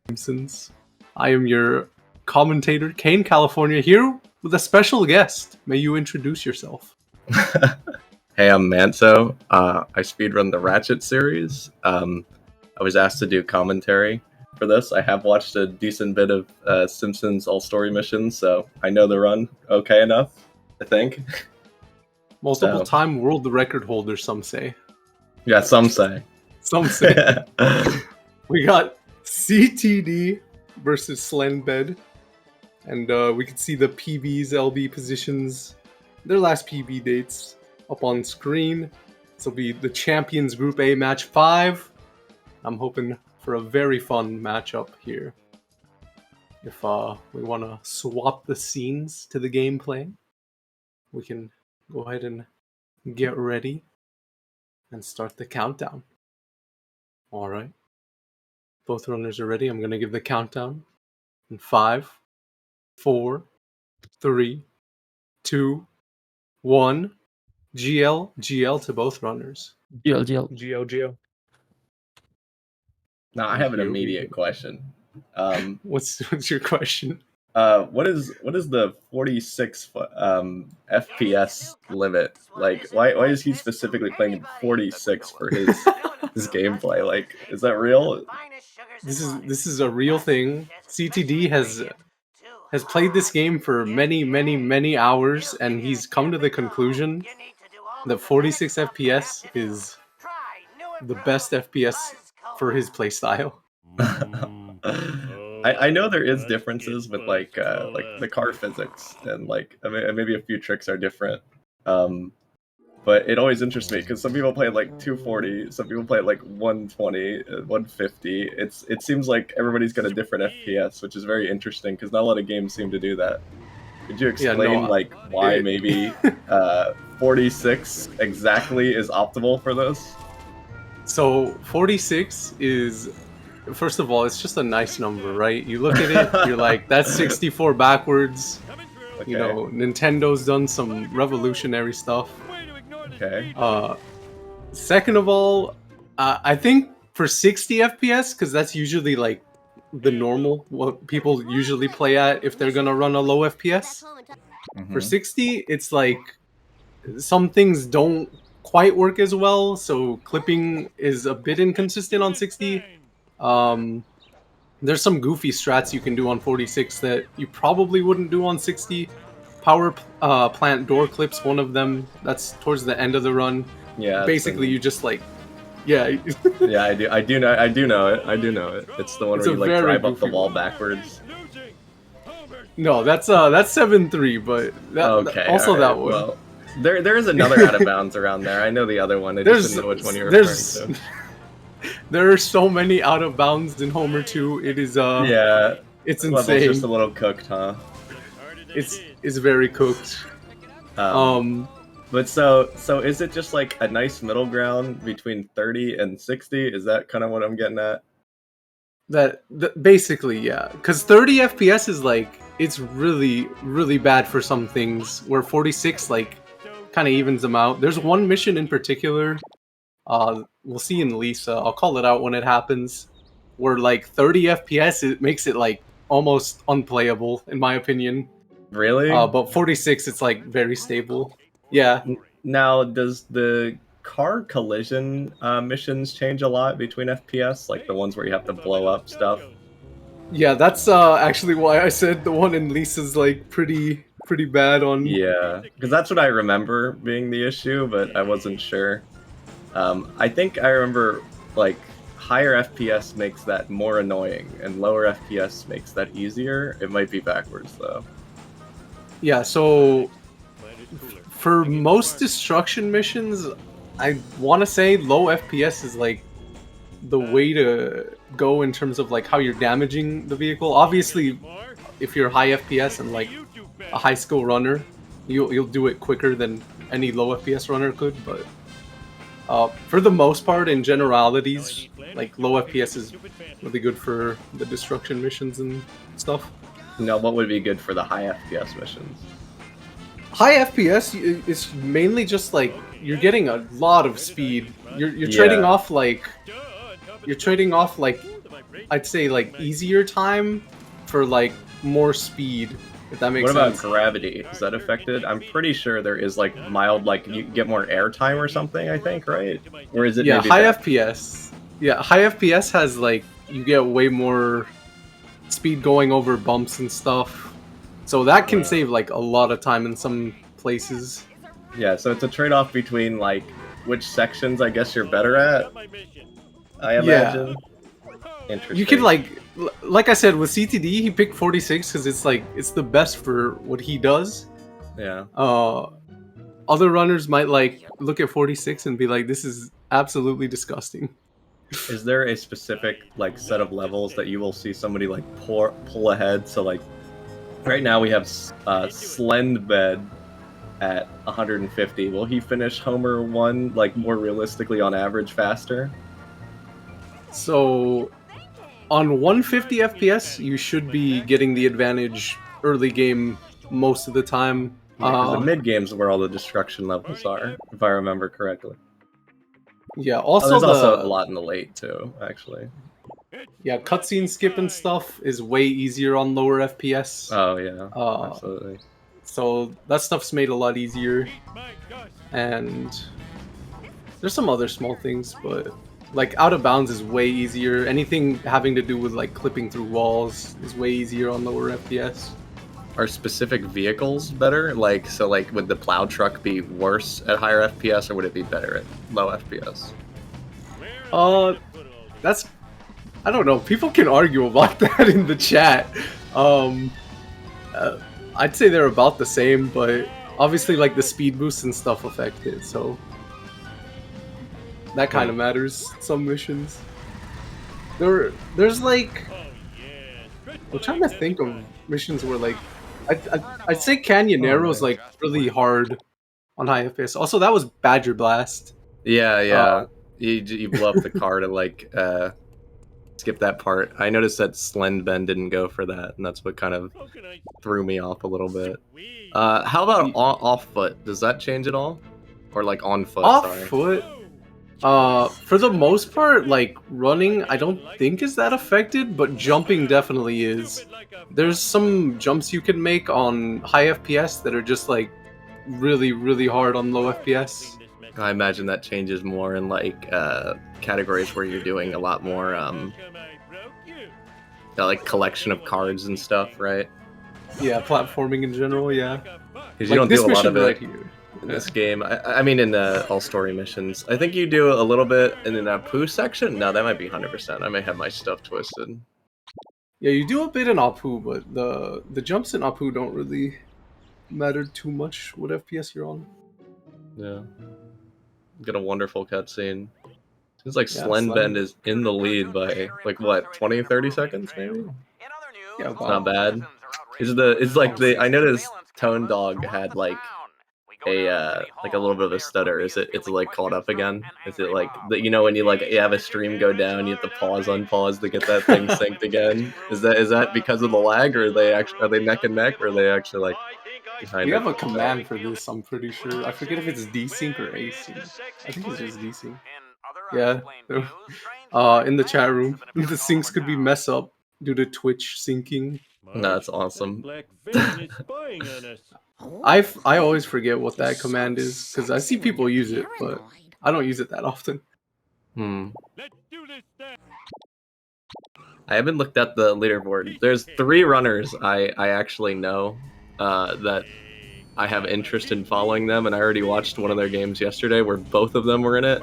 Simpsons. I am your commentator, Kane, California, here with a special guest. May you introduce yourself? Hey, I'm Manso. I speedrun the Ratchet series. I was asked to do commentary for this. I have watched a decent bit of Simpsons All-Story missions, so I know the run okay enough, I think. Multiple-time world record holder, some say. Yeah, some say. Some say. We got CTD versus slendbed, and we can see the PB's LB positions, their last PB dates up on screen. This will be the Champions Group A match 5. I'm hoping for a very fun matchup here. If we want to swap the scenes to the gameplay, we can go ahead and get ready and start the countdown. All right. Both runners are ready. I'm going to give the countdown in 5, 4, 3, 2, 1. GL to both runners. GL. Now I have an immediate question. What's your question? What is the 46 FPS limit? Like, why is he specifically playing 46 for his gameplay? Like, is that real? This is a real thing. CTD has played this game for many hours, and he's come to the conclusion that 46 FPS is the best FPS for his playstyle. I know there is differences with like the car physics, and like maybe a few tricks are different. But it always interests me because some people play at like 240, some people play at like 120, 150. It seems like everybody's got a different FPS, which is very interesting because not a lot of games seem to do that. Could you explain like why maybe 46 exactly is optimal for this? So 46 is, first of all, it's just a nice number, right? You look at it, you're like, that's 64 backwards. Okay. You know, Nintendo's done some revolutionary stuff. Okay. Second of all, I think for 60 FPS, because that's usually like the normal, what people usually play at if they're gonna run a low FPS. Mm-hmm. For 60, it's like some things don't quite work as well, so clipping is a bit inconsistent on 60. There's some goofy strats you can do on 46 that you probably wouldn't do on 60. Power plant door clips, one of them. That's towards the end of the run. Yeah. Basically, you just like, yeah. Yeah, I do know it. It's the one where you like drive up the wall backwards. No, that's 7-3, but that one. Well, there is another out of bounds around there. I know the other one. I just didn't know which one you're referring to. There are so many out of bounds in Homer 2. It is yeah. It's insane. It's just a little cooked, huh? It's very cooked. But so is it just like a nice middle ground between 30 and 60? Is that kind of what I'm getting at? That basically, yeah. Because 30 FPS is like, it's really bad for some things, where 46 like kind of evens them out. There's one mission in particular, we'll see in Lisa, I'll call it out when it happens, where like 30 FPS, it makes it like almost unplayable, in my opinion. Really? But 46, it's like very stable. Yeah. Now, does the car collision missions change a lot between FPS? Like the ones where you have to blow up stuff? Yeah, that's actually why I said the one in Lisa's like pretty bad on... Yeah, because that's what I remember being the issue, but I wasn't sure. I think I remember like higher FPS makes that more annoying, and lower FPS makes that easier. It might be backwards though. Yeah, so for most destruction missions, I want to say low FPS is like the way to go in terms of like how you're damaging the vehicle. Obviously, if you're high FPS and like a high skill runner, you'll do it quicker than any low FPS runner could. But for the most part, in generalities, like low FPS is really good for the destruction missions and stuff. Now, what would be good for the high FPS missions? High FPS is mainly just like you're getting a lot of speed. You're trading off like I'd say like easier time for like more speed. If that makes What about sense. gravity? Is that affected? I'm pretty sure there is like mild, like you get more air time or something. I think, right? Or is it Yeah, maybe high that? FPS. Yeah, high FPS has like you get way more speed going over bumps and stuff. So that can save like a lot of time in some places. Yeah, so it's a trade-off between like which sections I guess you're better at. I Yeah. imagine. Interesting. You can like I said with CTD, he picked 46 because it's like it's the best for what he does. Yeah. Other runners might like look at 46 and be like, "This is absolutely disgusting." Is there a specific like set of levels that you will see somebody like pull ahead? So like right now we have slendbed at 150. Will he finish Homer 1 like more realistically on average faster? So on 150 FPS, you should be getting the advantage early game most of the time. Because the mid games where all the destruction levels are, if I remember correctly. Yeah, Oh, also there's also a lot in the late too, actually. Yeah, cutscene skip and stuff is way easier on lower FPS. Oh yeah, absolutely. So that stuff's made a lot easier. And there's some other small things, but like out of bounds is way easier. Anything having to do with like clipping through walls is way easier on lower FPS. Are specific vehicles better? Like, so like would the plow truck be worse at higher FPS or would it be better at low FPS? That's I don't know. People can argue about that in the chat. I'd say they're about the same, but obviously like the speed boosts and stuff affect it, so that kind of matters. Some missions. There's like I'm trying to think of missions where like I'd say Canyonero is like really hard on high FPS. Also, that was Badger Blast. Yeah. You blow up the car to like skip that part. I noticed that slendbed didn't go for that, and that's what kind of threw me off a little bit. How about off foot? Does that change at all? Or like on foot? Off foot. For the most part, like running, I don't think is that affected, but jumping definitely is. There's some jumps you can make on high FPS that are just like really, really hard on low FPS. I imagine that changes more in like categories where you're doing a lot more like collection of cards and stuff, right? Yeah, platforming in general, yeah. Because you don't do a lot of it right here in this game. I mean, in the all story missions, I think you do a little bit in the Apu section. No, that might be 100%. I may have my stuff twisted. Yeah, you do a bit in Apu, but the jumps in Apu don't really matter too much what FPS you're on. Yeah. Get a wonderful cutscene. Seems like slendbed is in the lead by like what, 20-30 seconds maybe? Yeah, it's not bad. It's like I noticed Tone Dog had like a little bit of a stutter. It's like caught up again? Is it like you know when you like you have a stream go down, you have to unpause to get that thing synced again? Is that because of the lag, or are they neck and neck, or are they actually like behind? We have a command for this, I'm pretty sure. I forget if it's desync or async. I think it's just desync. Yeah. In the chat room, the syncs could be mess up due to Twitch syncing. No, that's awesome. I always forget what that command is because I see people use it, but I don't use it that often. I haven't looked at the leaderboard. There's 3 runners I actually know that I have interest in following them, and I already watched one of their games yesterday where both of them were in it.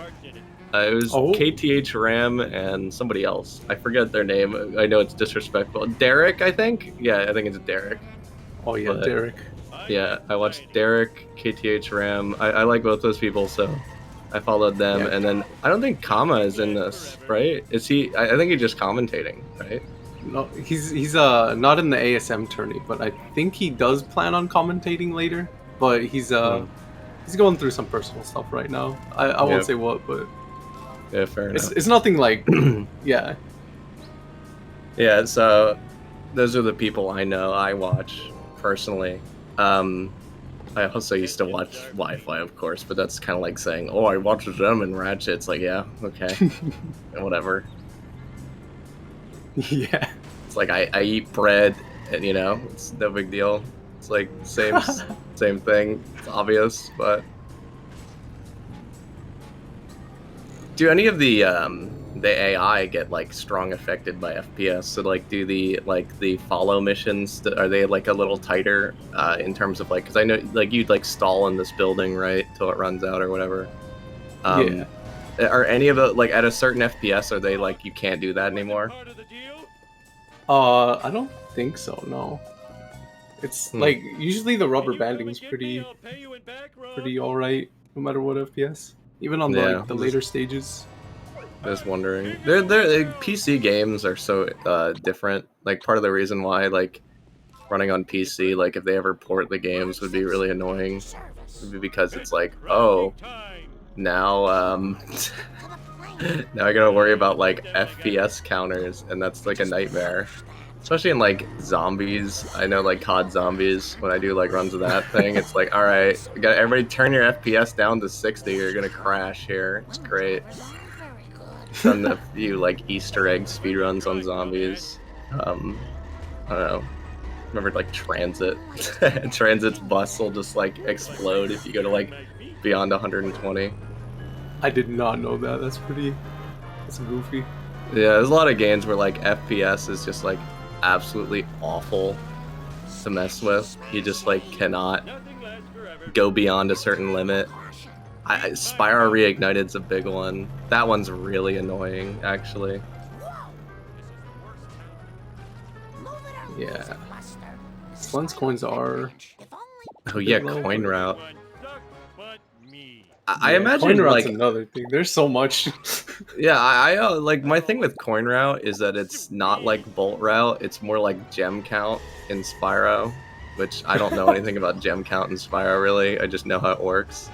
It was KTH Ram and somebody else. I forget their name. I know it's disrespectful. Derek, I think? Yeah, I think it's Derek. Oh yeah, but, Derek. Yeah, I watched Derek, KTH Ram. I like both those people, so I followed them. Yeah. And then I don't think Kama is in this, right? Is he? I think he's just commentating, right? No, he's not in the ASM tourney, but I think he does plan on commentating later. But he's going through some personal stuff right now. I won't say what, but yeah, fair enough. It's nothing like yeah. Yeah, so those are the people I know. I watch personally. I also used to watch Wi-Fi, of course, but that's kind of like saying, "Oh, I watched them in Ratchet." It's like, yeah, okay, whatever. Yeah. It's like I eat bread, and you know, it's no big deal. It's like same thing. It's obvious, but do any of the AI get like strong affected by FPS? So like, do the follow missions, are they like a little tighter in terms of like, because I know like you'd like stall in this building right till it runs out or whatever. Yeah. Are any of the like at a certain FPS are they like you can't do that anymore? I don't think so. No. It's like usually the rubber banding's pretty all right, no matter what FPS. Even on the, Yeah, like the later stages. just wondering. They're like, PC games are so different. Like part of the reason why like running on PC, like if they ever port the games, would be really annoying. Would be because it's like, oh, now now I gotta worry about like FPS counters, and that's like a nightmare. Especially in like zombies. I know like COD zombies, when I do like runs of that thing, it's like, alright, everybody turn your FPS down to 60 or you're gonna crash here. It's great. Done a few like Easter egg speedruns on zombies. I don't know. Remember like Transit. Transit's bus will just like explode if you go to like beyond 120. I did not know that. That's goofy. Yeah, there's a lot of games where like FPS is just like absolutely awful to mess with. You just like cannot go beyond a certain limit. Spyro Reignited's a big one. That one's really annoying, actually. Yeah. Slens coins are. Oh yeah, coin route. I Yeah, imagine coin route's like another thing. There's so much. yeah, I like my thing with coin route is that it's not like bolt route. It's more like gem count in Spyro, which I don't know anything about gem count in Spyro really. I just know how it works.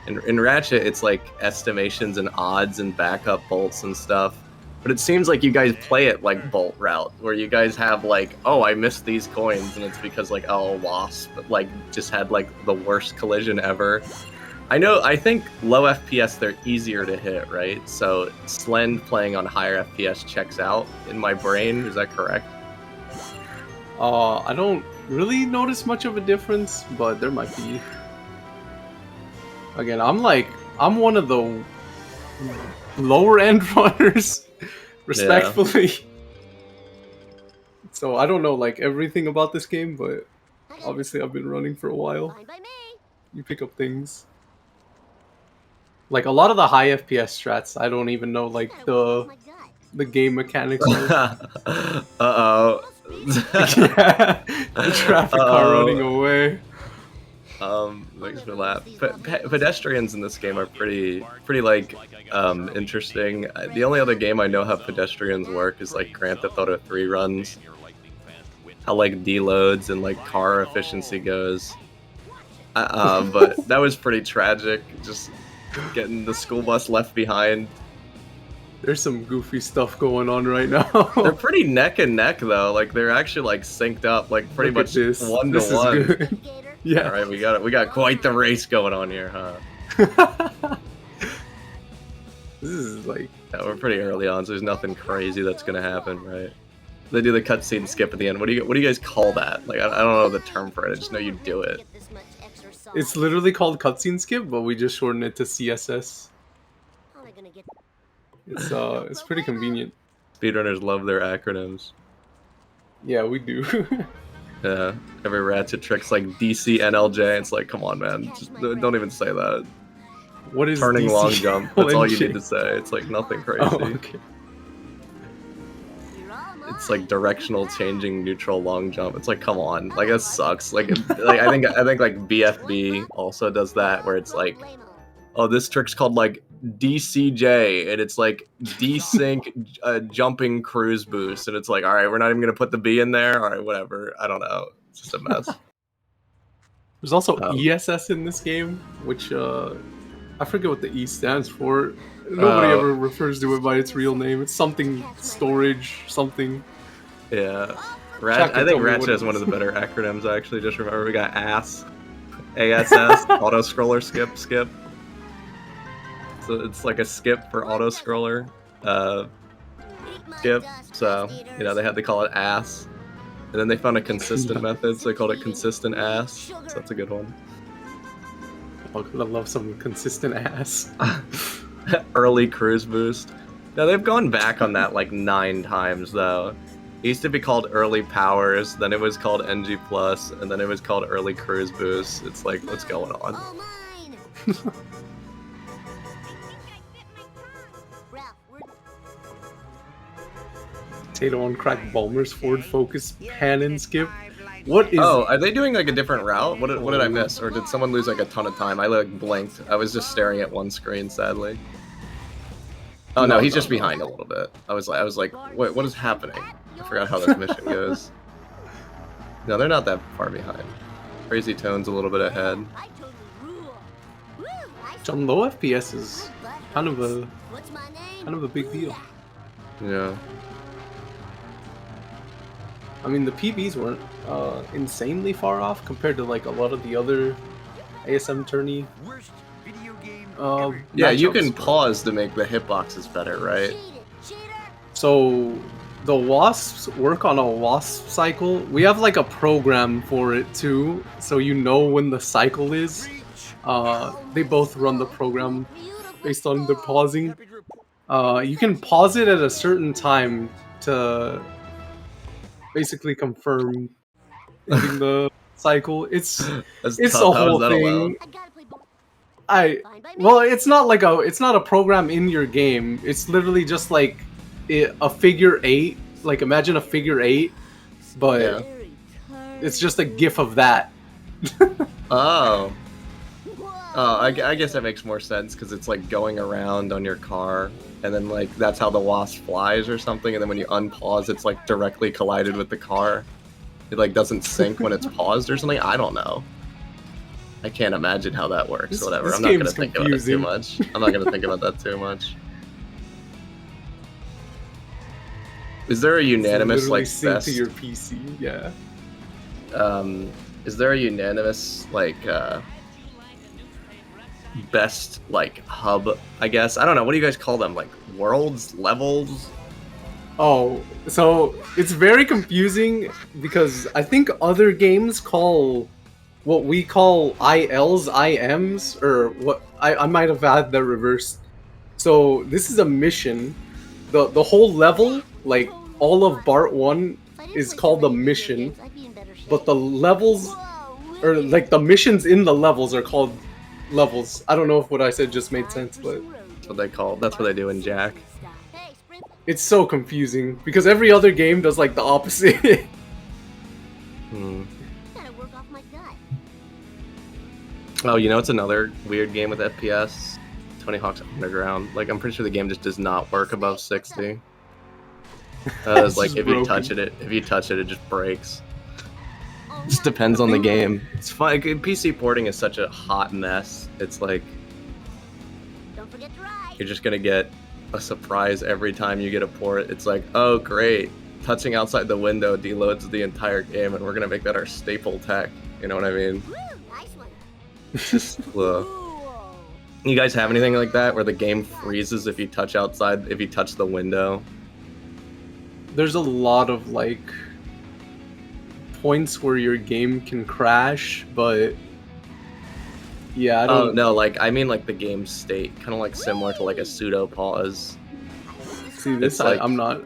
In Ratchet, it's like estimations and odds and backup bolts and stuff. But it seems like you guys play it like bolt route, where you guys have like, oh, I missed these coins, and it's because like, oh, Wasp like just had like the worst collision ever. I think low FPS they're easier to hit, right? So Slend playing on higher FPS checks out in my brain. Is that correct? I don't really notice much of a difference, but there might be. Again, I'm one of the lower end runners, respectfully. Yeah. So I don't know like everything about this game, but obviously I've been running for a while. You pick up things. Like a lot of the high FPS strats, I don't even know like the game mechanics. Uh-oh. Yeah, the traffic car running away. Makes me laugh. Pedestrians in this game are pretty like interesting. The only other game I know how pedestrians work is like Grand Theft Auto 3 runs. How like deloads and like car efficiency goes. But that was pretty tragic. Just getting the school bus left behind. There's some goofy stuff going on right now. They're pretty neck and neck though. Like they're actually like synced up, like pretty much 1 to 1. Yeah. All right, we got quite the race going on here, huh? This is like, yeah, we're pretty early on, so there's nothing crazy that's gonna happen, right? They do the cutscene skip at the end. What do you guys call that? Like I don't know the term for it. I just know you do it. It's literally called cutscene skip, but we just shorten it to CSS. It's pretty convenient. Speedrunners love their acronyms. Yeah, we do. Yeah, every Ratchet trick's like DCNLJ. It's like, come on, man, just don't even say that. What is turning DC long jump? That's all you need to say. It's like nothing crazy. Oh, okay. It's like directional changing neutral long jump. It's like, come on, like that sucks. Like I think like BFB also does that, where it's like, oh, this trick's called like DCJ, and it's like desync jumping cruise boost, and it's like, all right, we're not even gonna put the B in there. All right, whatever. I don't know. It's just a mess. There's also ESS in this game, which I forget what the E stands for. Nobody ever refers to it by its real name. It's something storage, something. Yeah. I think Ratchet has one of the better acronyms, actually. Just remember, we got ASS, auto scroller skip. So it's like a skip for auto scroller. skip, so you know they had to call it ass. And then they found a consistent method, so they called it consistent ass. So that's a good one. Oh, I love some consistent ass. Early cruise boost. Now they've gone back on that like 9 times though. It used to be called early powers, then it was called NG plus, and then it was called early cruise boost. It's like, what's going on? Potato on crack Bulmer's forward focus pan and skip. What is? Oh, are they doing like a different route? What did I miss? Or did someone lose like a ton of time? I like blinked. I was just staring at one screen, sadly. Oh no, he's just behind a little bit. I was like, wait, what is happening? I forgot how this mission goes. No, they're not that far behind. Crazy Tone's a little bit ahead. On low FPS is kind of a big deal. Yeah. I mean, the PBs weren't insanely far off compared to like a lot of the other ASM tourney. Yeah, you can pause to make the hitboxes better, right? So the wasps work on a wasp cycle. We have like a program for it too, so you know when the cycle is. They both run the program based on the pausing. You can pause it at a certain time to basically confirm ending the cycle. It's a whole thing. Well, it's not a program in your game. It's literally just like a figure 8. Like imagine a figure 8, but yeah. It's just a GIF of that. Oh. I guess that makes more sense because it's like going around on your car, and then like that's how the wasp flies or something, and then when you unpause, it's like directly collided with the car. It like doesn't sync when it's paused or something. I don't know. I can't imagine how that works. Whatever. I'm not gonna think about it too much. I'm not gonna think about that too much. Is there a unanimous like best to your PC? Yeah. Is there a unanimous like best like hub? I guess I don't know. What do you guys call them? Like worlds, levels? Oh, so it's very confusing because I think other games call what we call ILs IMs, or what I might have had that reversed. So this is a mission. The whole level, like all of Bart 1, is called a mission, but the levels, or like the missions in the levels, are called levels. I don't know if what I said just made sense, but that's what they do in Jack. It's so confusing because every other game does like the opposite. Oh, you know it's another weird game with FPS? Tony Hawk's Underground. Like I'm pretty sure the game just does not work above 60. Like if you touch it, it just breaks. It just depends on the game. It's fun. PC porting is such a hot mess. It's like you're just gonna get a surprise every time you get a port. It's like, oh great, touching outside the window deloads the entire game, and we're gonna make that our staple tech. You know what I mean? Just, you guys have anything like that where the game freezes if you touch outside, if you touch the window? There's a lot of like points where your game can crash, but yeah, I don't. Oh no, like I mean like the game state, kind of like similar to like a pseudo pause. See this? Like, I'm not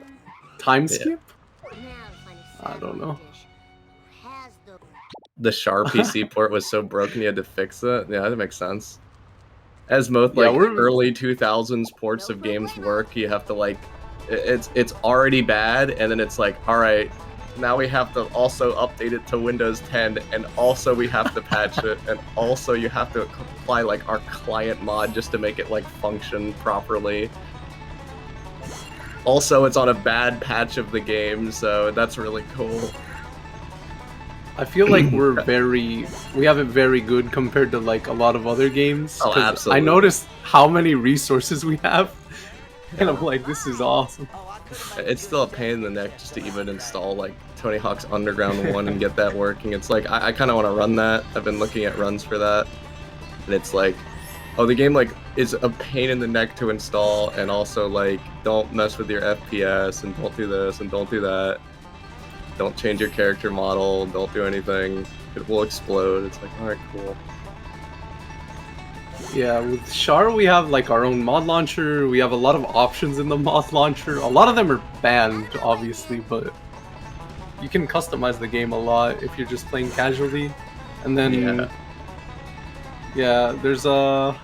time skip. I don't know. The Char PC port was so broken you had to fix it. Yeah, that makes sense. As most like early 2000s ports of games work, you have to like, it's already bad, and then it's like, all right, now we have to also update it to Windows 10, and also we have to patch it, and also you have to apply like our client mod just to make it like function properly. Also, it's on a bad patch of the game, so that's really cool. I feel like we have it very good compared to like a lot of other games. Oh, absolutely. I noticed how many resources we have, and I'm like, this is awesome. It's still a pain in the neck just to even install like Tony Hawk's Underground 1 and get that working. It's like, I kind of want to run that. I've been looking at runs for that, and it's like, Oh, the game like is a pain in the neck to install, and also like don't mess with your FPS, and don't do this and don't do that. Don't change your character model. Don't do anything. It will explode. It's like, all right, cool. Yeah, with Char we have like our own mod launcher. We have a lot of options in the mod launcher. A lot of them are banned, obviously, but you can customize the game a lot if you're just playing casually. And then, yeah, there's a.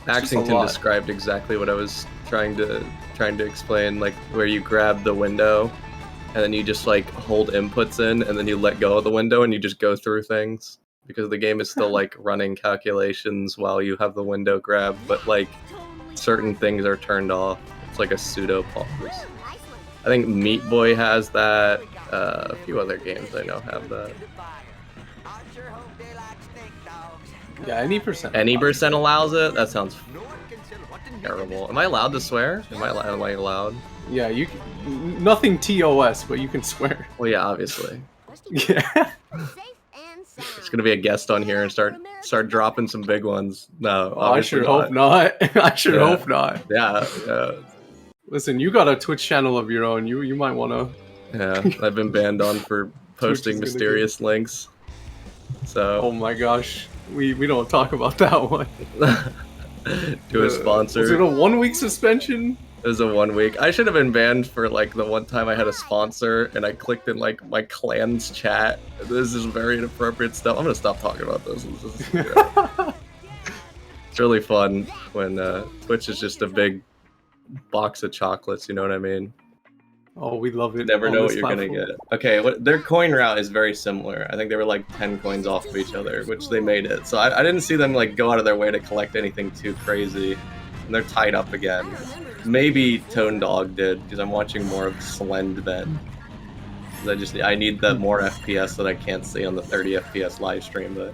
Axington described exactly what I was trying to explain, like where you grab the window, and then you just like hold inputs in, and then you let go of the window, and you just go through things. Because the game is still like running calculations while you have the window grabbed, but like certain things are turned off. It's like a pseudo pause. I think Meat Boy has that. A few other games I know have that. Yeah, any percent. Any percent allows it? That sounds terrible. Am I allowed to swear? Am I allowed? Yeah, you. Nothing TOS, but you can swear. Well, yeah, obviously. Yeah. It's gonna be a guest on here and start dropping some big ones. No, I sure hope not. I sure hope not. Yeah. Listen, you got a Twitch channel of your own. You might want to. Yeah, I've been banned on for posting mysterious links. So. Oh my gosh, we don't talk about that one. To a sponsor. Was it a 1 week suspension? It was a 1 week. I should have been banned for like the one time I had a sponsor and I clicked in like my clan's chat. This is very inappropriate stuff. I'm gonna stop talking about this. It's really fun when Twitch is just a big box of chocolates. You know what I mean? Oh, we love it. Never know what you're gonna get. Okay, their coin route is very similar. I think they were like 10 coins off of each other, which they made it. So I didn't see them like go out of their way to collect anything too crazy. And they're tied up again. Maybe Tonedog did, because I'm watching more of slendbed. I need that more FPS that I can't see on the 30 FPS live stream. But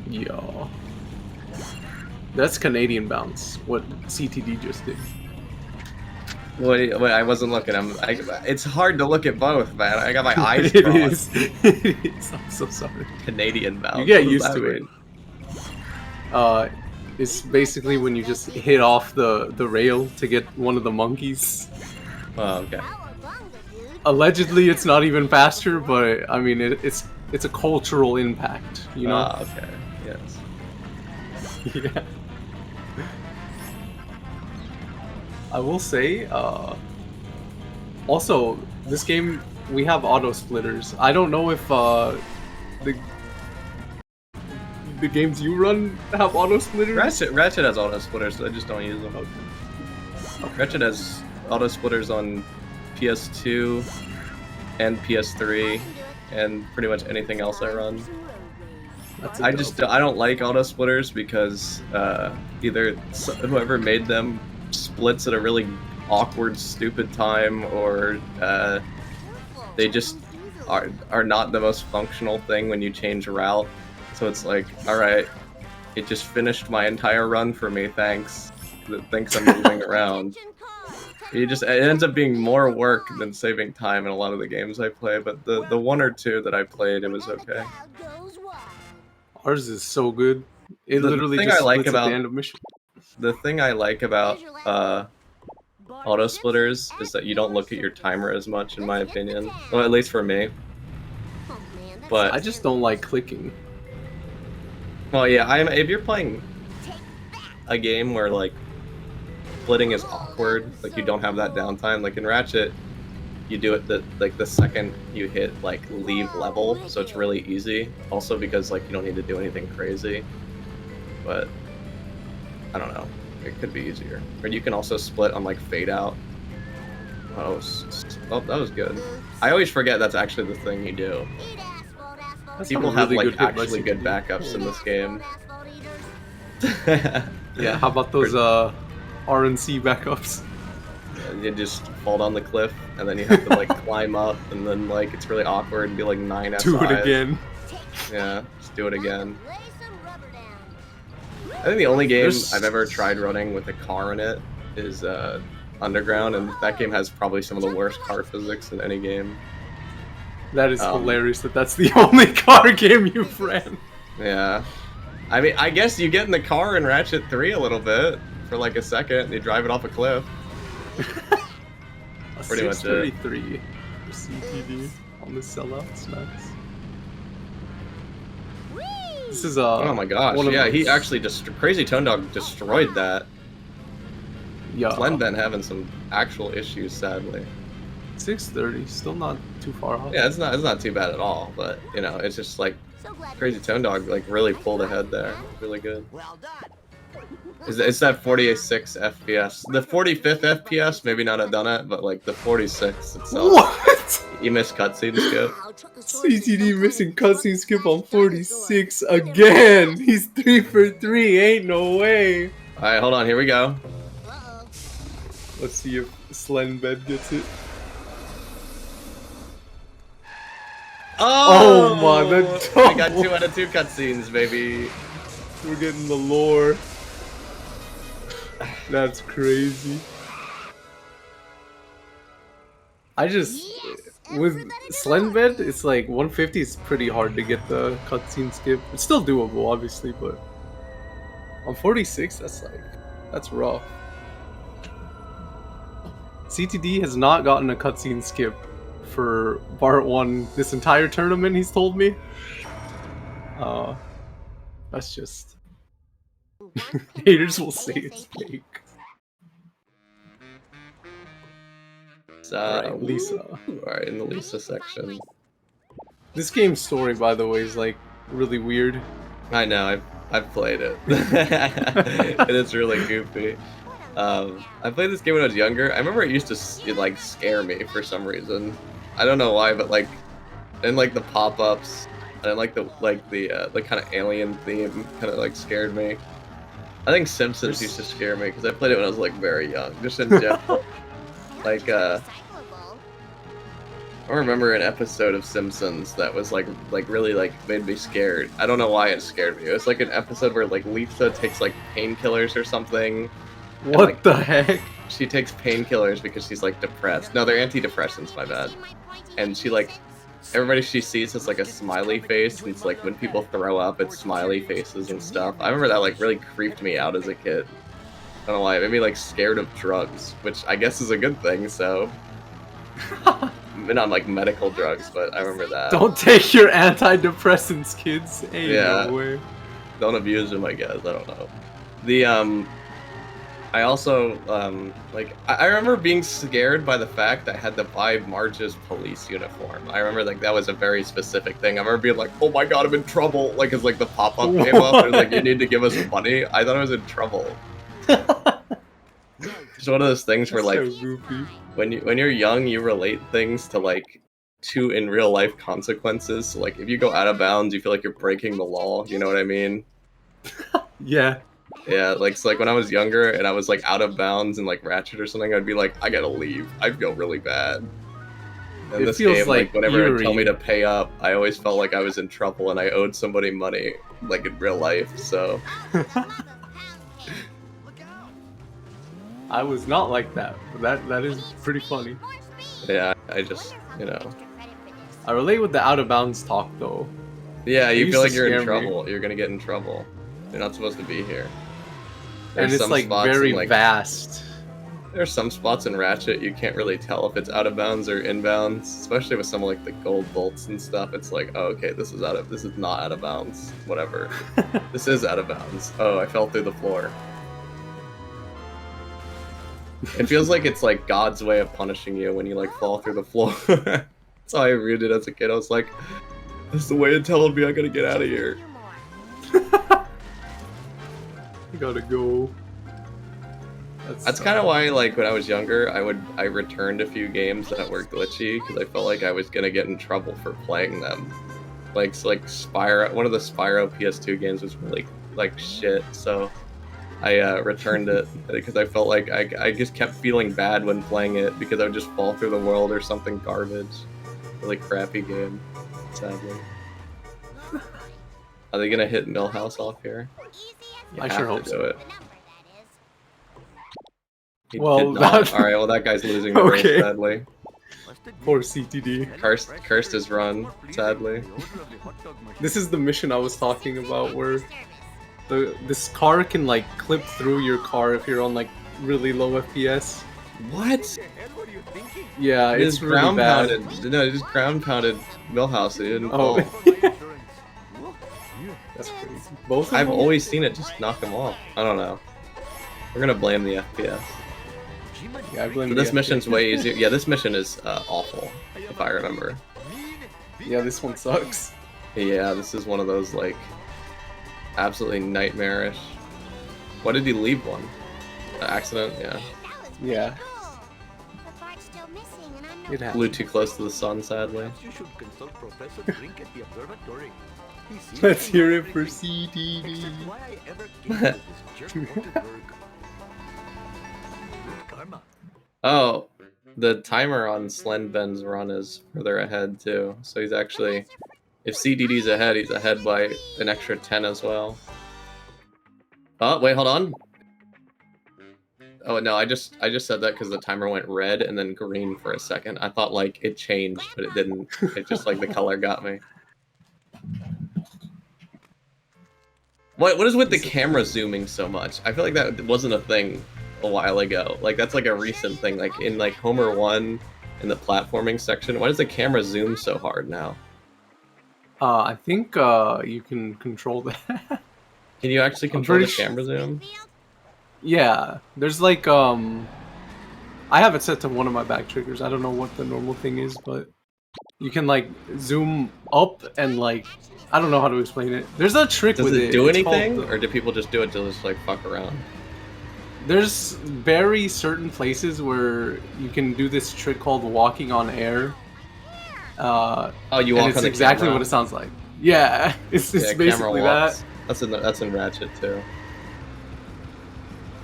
yo, that's Canadian bounce. What CTD just did. Wait, I wasn't looking. It's hard to look at both, man. I got my eyes It crossed. It is. I'm so sorry. Canadian bounce. You get used to it. It's basically when you just hit off the rail to get one of the monkeys. Oh, okay. Allegedly, it's not even faster, but I mean, it's a cultural impact, you know? Ah, okay. Yes. Yeah. I will say, also, this game, we have auto splitters. I don't know if the games you run have auto splitters. Ratchet has auto splitters, so I just don't use them. Okay. Ratchet has auto splitters on PS2 and PS3 and pretty much anything else I run. I don't like auto splitters because either whoever made them splits at a really awkward, stupid time, or they just are not the most functional thing when you change route. So it's like, alright, it just finished my entire run for me, thanks. It thinks I'm moving around. It ends up being more work than saving time in a lot of the games I play, but the one or two that I played, it was okay. Ours is so good. It literally just splits at the end of mission. The thing I like about auto splitters is that you don't look at your timer as much, in my opinion. Well, at least for me. But I just don't like clicking. Well, yeah, if you're playing a game where like splitting is awkward, like you don't have that downtime, like in Ratchet, you do it the second you hit like leave level, so it's really easy. Also because like you don't need to do anything crazy. But I don't know, it could be easier. Or you can also split on like fade out. Oh, that was good. I always forget that's actually the thing you do. People have like actually good backups in this game. Yeah, how about those RNC backups? You just fall down the cliff and then you have to like climb up, and then like it's really awkward and be like 9 SIs. Do it again. Yeah, just do it again. I think the only game I've ever tried running with a car in it is Underground, and that game has probably some of the worst car physics in any game. That is hilarious that that's the only car game you've ran. Yeah. I mean, I guess you get in the car in Ratchet 3 a little bit for like a second, and you drive it off a cliff. Pretty much it. 633 for CTD on the sellouts. Nice. This is oh my gosh! Yeah, he actually Crazy Tone Dog destroyed that. Yeah. Slendbed having some actual issues, sadly. 630, still not too far off. Yeah, it's not too bad at all, but you know, it's just like Crazy Tone Dog like really pulled ahead there. Really good. Well done. It's that 46 FPS. The 45th FPS maybe not have done it, but like the 46 itself. What? You missed cutscene skip. CTD missing cutscene skip on 46 again. He's 3 for 3. Ain't no way. All right, hold on. Here we go. Let's see if Slendbed gets it. Oh my, I got 2 out of 2 cutscenes, baby. We're getting the lore. That's crazy. With Slendbed, it's like 150 is pretty hard to get the cutscene skip. It's still doable, obviously, but on 46, that's rough. CTD has not gotten a cutscene skip for Part 1 this entire tournament, he's told me. That's just... Haters will say it's fake. Alright, Lisa. Alright, in the Lisa section. This game's story, by the way, is like really weird. I know, I've played it. And it's really goofy. I played this game when I was younger. I remember it used to like scare me for some reason. I don't know why, but like, and like the pop-ups, and like the kind of alien theme kind of like scared me. I think Simpsons used to scare me because I played it when I was like very young, just in general. Like I remember an episode of Simpsons that was like really like made me scared. I don't know why it scared me. It was like an episode where like Lisa takes like painkillers or something. What like, the heck? She takes painkillers because she's like depressed. No, they're antidepressants, my bad. And she like, everybody she sees is like a smiley face, and it's like when people throw up, it's smiley faces and stuff. I remember that like really creeped me out as a kid. I don't know why, it made me like scared of drugs, which I guess is a good thing, so. Not like medical drugs, but I remember that. Don't take your antidepressants, kids. Ain't no way. Don't abuse them, I guess. I don't know. The I also like I remember being scared by the fact I had to buy Marge's police uniform. I remember like that was a very specific thing. I remember being like, "Oh my god, I'm in trouble!" Like, as like the pop-up came up, and like, "You need to give us money." I thought I was in trouble. It's one of those things where like so when you're young, you relate things to in real life consequences. So, like if you go out of bounds, you feel like you're breaking the law. You know what I mean? Yeah. Yeah, like so like when I was younger and I was like out of bounds in like Ratchet or something, I'd be like, I gotta leave. I feel really bad. And this game, like whenever it would tell me to pay up, I always felt like I was in trouble and I owed somebody money, like in real life. So. I was not like that, but that is pretty funny. Yeah, I just, you know. I relate with the out of bounds talk though. Yeah, you feel like you're in trouble. You're gonna get in trouble. You're not supposed to be here. And it's like very vast. There's some spots in Ratchet you can't really tell if it's out of bounds or inbounds, especially with some like the gold bolts and stuff. It's like, oh, okay, this is not out of bounds. Whatever. This is out of bounds. Oh, I fell through the floor. It feels like it's like God's way of punishing you when you like fall through the floor. That's how I viewed it as a kid. I was like, this is the way it telling me I gotta get out of here. You gotta go. That's kind of why, like, when I was younger, I returned a few games that were glitchy because I felt like I was gonna get in trouble for playing them. Like Spyro, one of the Spyro PS2 games was really like shit, so I returned it because I felt like I just kept feeling bad when playing it because I would just fall through the world or something garbage. Really crappy game, sadly. Are they gonna hit Millhouse off here? I sure hope so. Do it. Well, alright, well that guy's losing the race, sadly. Poor CTD. Cursed his run, sadly. This is the mission I was talking about where this car can like clip through your car if you're on like really low FPS. What? Yeah, It it's is really ground bad. pounded. No, it just ground pounded Millhouse. It didn't Oh. fall. That's crazy. Both of I've them? always seen it just knock him off. I don't know. We're gonna blame the FPS. Yeah, I blame But the this mission's FPS. way easier. Yeah, this mission is awful, if I remember. Yeah, this one sucks. Yeah, this is one of those, like, absolutely nightmarish. Why did he leave one? Accident? Yeah. Yeah. It Flew happened. too close to the sun, sadly. You should consult Professor Drink at the observatory. He seems Let's to hear know it for everything. CTD. Except why I ever came to this jerk wanted work. Good karma. Oh, the timer on Slendben's run is further ahead, too. So he's actually... If CDD's ahead, he's ahead by an extra 10 as well. Oh, wait, hold on. Oh, no, I just said that because the timer went red and then green for a second. I thought, like, it changed, but it didn't. It just, like, the color got me. What is with the camera zooming so much? I feel like that wasn't a thing a while ago. Like, that's, like, a recent thing. Like, in, like, Homer 1, in the platforming section, why does the camera zoom so hard now? I think you can control that. Can you actually control the pretty sure- camera zoom? Yeah, there's like I have it set to one of my back triggers. I don't know what the normal thing is, but you can like zoom up and like I don't know how to explain it. There's a trick Does with it do It's called anything, or do people just do it to just, like, fuck around? There's very certain places where you can do this trick called walking on air. Oh, you And walk it's on the exactly camera? what it sounds like. Yeah, it's Yeah, camera basically walks. that. That's in Ratchet too.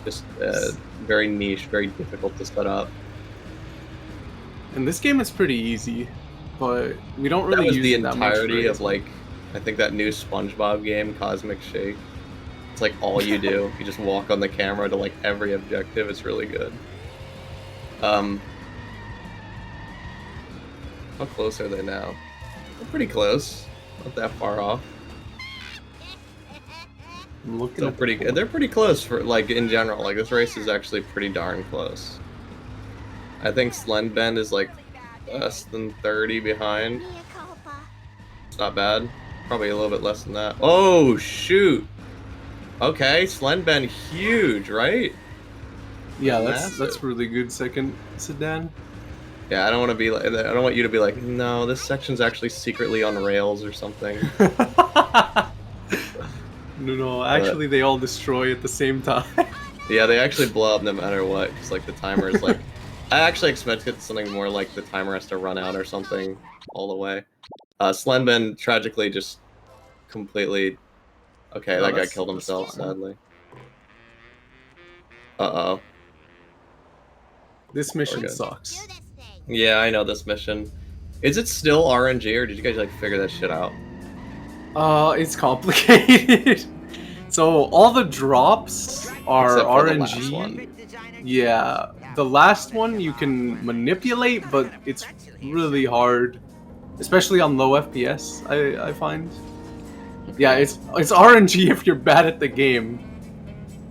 Just very niche, very difficult to set up. And this game is pretty easy, but we don't That really was use the it that much entirety for of, like, I think that new SpongeBob game, Cosmic Shake. It's like all you do. You just walk on the camera to, like, every objective. It's really good. How close are they now? They're pretty close. Not that far off. I'm looking Still at pretty good. They're pretty close for, like, in general. Like, this race is actually pretty darn close. I think Slendbend is, like, less than 30 behind. It's not bad. Probably a little bit less than that. Oh, shoot! Okay, Slendbend huge, right? Yeah, that's Massive. really good second sedan. Yeah, I don't want to be like. I don't want you to be like, no, this section's actually secretly on rails or something. No, actually they all destroy at the same time. Yeah, they actually blow up no matter what, because, like, the timer is like. I actually expected something more like the timer has to run out or something all the way. Slendbend tragically just completely. Okay, Oh, that guy that's- killed that's himself, fine. sadly. Uh-oh. This mission good. sucks. Yeah, I know this mission. Is it still RNG, or did you guys, like, figure that shit out? It's complicated. So all the drops are Except for the RNG. last one. Yeah, the last one you can manipulate, but it's really hard, especially on low FPS. I find. Yeah, it's RNG if you're bad at the game.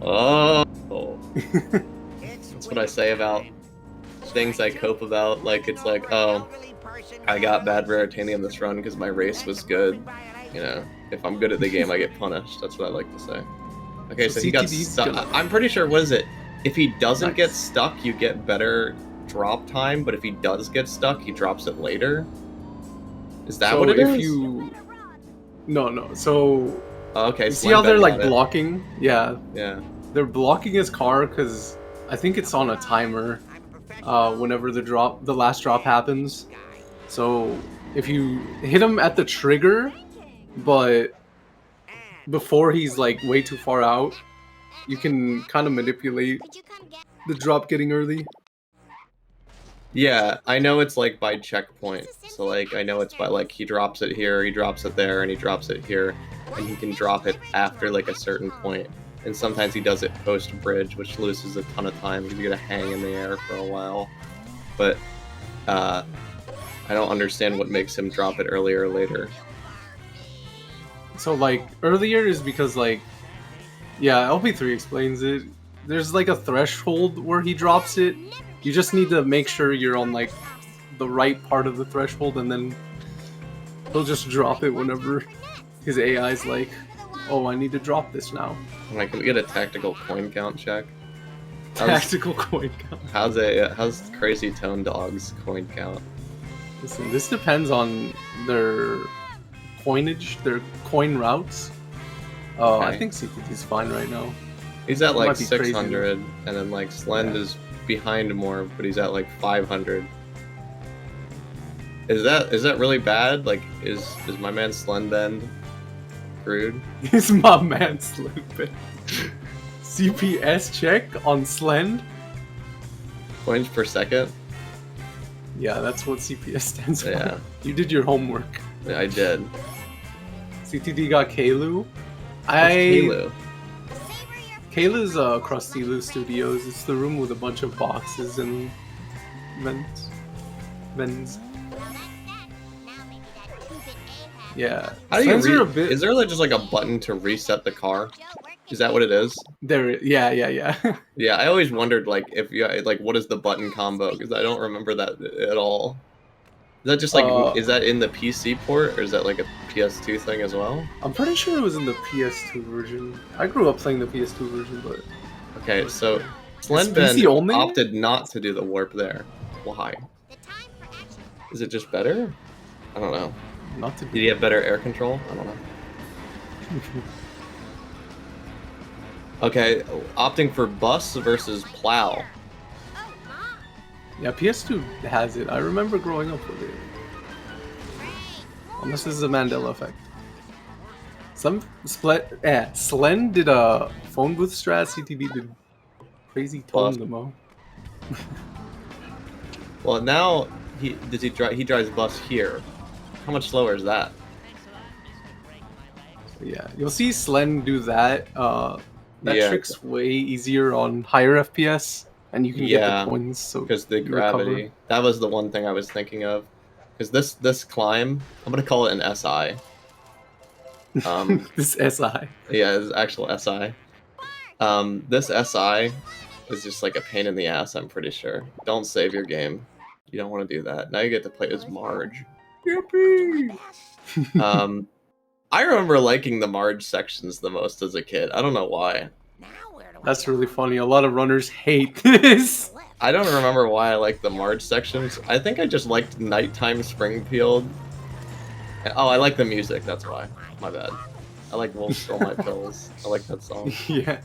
Oh. That's what I say about things I cope about. Like, it's like, oh, I got bad Raritanium this run because my race was good. You know, if I'm good at the game, I get punished. That's what I like to say. Okay, so he got CTD's stuck. gonna- I'm pretty sure, what is it? If he doesn't Nice. get stuck, you get better drop time, but if he does get stuck, he drops it later? Is that So what it is? if you... No. So Oh, okay, you see how Slendbend they're like got it. blocking? Yeah, Yeah. they're blocking his car because I think it's on a timer. Whenever the last drop happens. So if you hit him at the trigger, but before he's like way too far out, you can kind of manipulate the drop getting early. Yeah, I know it's, like, by checkpoint. So, like, I know it's by, like, he drops it here, he drops it there, and he drops it here. And he can drop it after, like, a certain point. And sometimes he does it post-bridge, which loses a ton of time because you gotta hang in the air for a while. But, I don't understand what makes him drop it earlier or later. So like earlier is because like Yeah, LP3 explains it. There's like a threshold where he drops it. You just need to make sure you're on like the right part of the threshold, and then he'll just drop it whenever his AI's like, oh, I need to drop this now. Like, can we get a tactical coin count check? Tactical coin count. How's Crazy Tone Dog's coin count? Listen, this depends on their coinage, their coin routes. Okay. I think CTT's fine right now. He's at It like might be crazy. 600, and then like Slend is behind more, but he's at like 500. Is that really bad? Like, is my man Slendbend rude? He's my man Slendbend. CPS check on Slend? Coins per second? Yeah, that's what CPS stands for. Yeah. You did your homework. Yeah, I did. CTD got Kalu. Kalo? Kayla's Krusty Lou Studios. It's the room with a bunch of boxes and vents. Yeah. How do you Slends are a bit... Is there like just like a button to reset the car? Is that what it is? There, yeah. Yeah, I always wondered like if you like what is the button combo, because I don't remember that at all. Is that just like is that in the PC port, or is that like a PS2 thing as well? I'm pretty sure it was in the PS2 version. I grew up playing the PS2 version, but Okay, so PC Slendbend only? opted not to do the warp there. Why? Is it just better? I don't know. not to Did be. he have better air control? I don't know. Okay, opting for bus versus plow. Yeah, PS2 has it. I remember growing up with it. Unless this is a Mandela effect. Slend did a phone booth strat. CTB did crazy tone demo. Well, now he drives bus here. How much slower is that? Yeah, you'll see Slend do that. That Yeah. trick's way easier on higher FPS, and you can get the coins. So because the you recover. gravity. That was the one thing I was thinking of. Because this climb, I'm gonna call it an SI. This SI. Yeah, it's actual SI. This SI is just like a pain in the ass. I'm pretty sure. Don't save your game. You don't want to do that. Now you get to play as Marge. Yippee! I remember liking the Marge sections the most as a kid. I don't know why. That's really funny. A lot of runners hate this. I don't remember why I liked the Marge sections. I think I just liked Nighttime Springfield. Oh, I like the music. That's why. My bad. I like Won't Steal My Pills. I like that song. Yeah.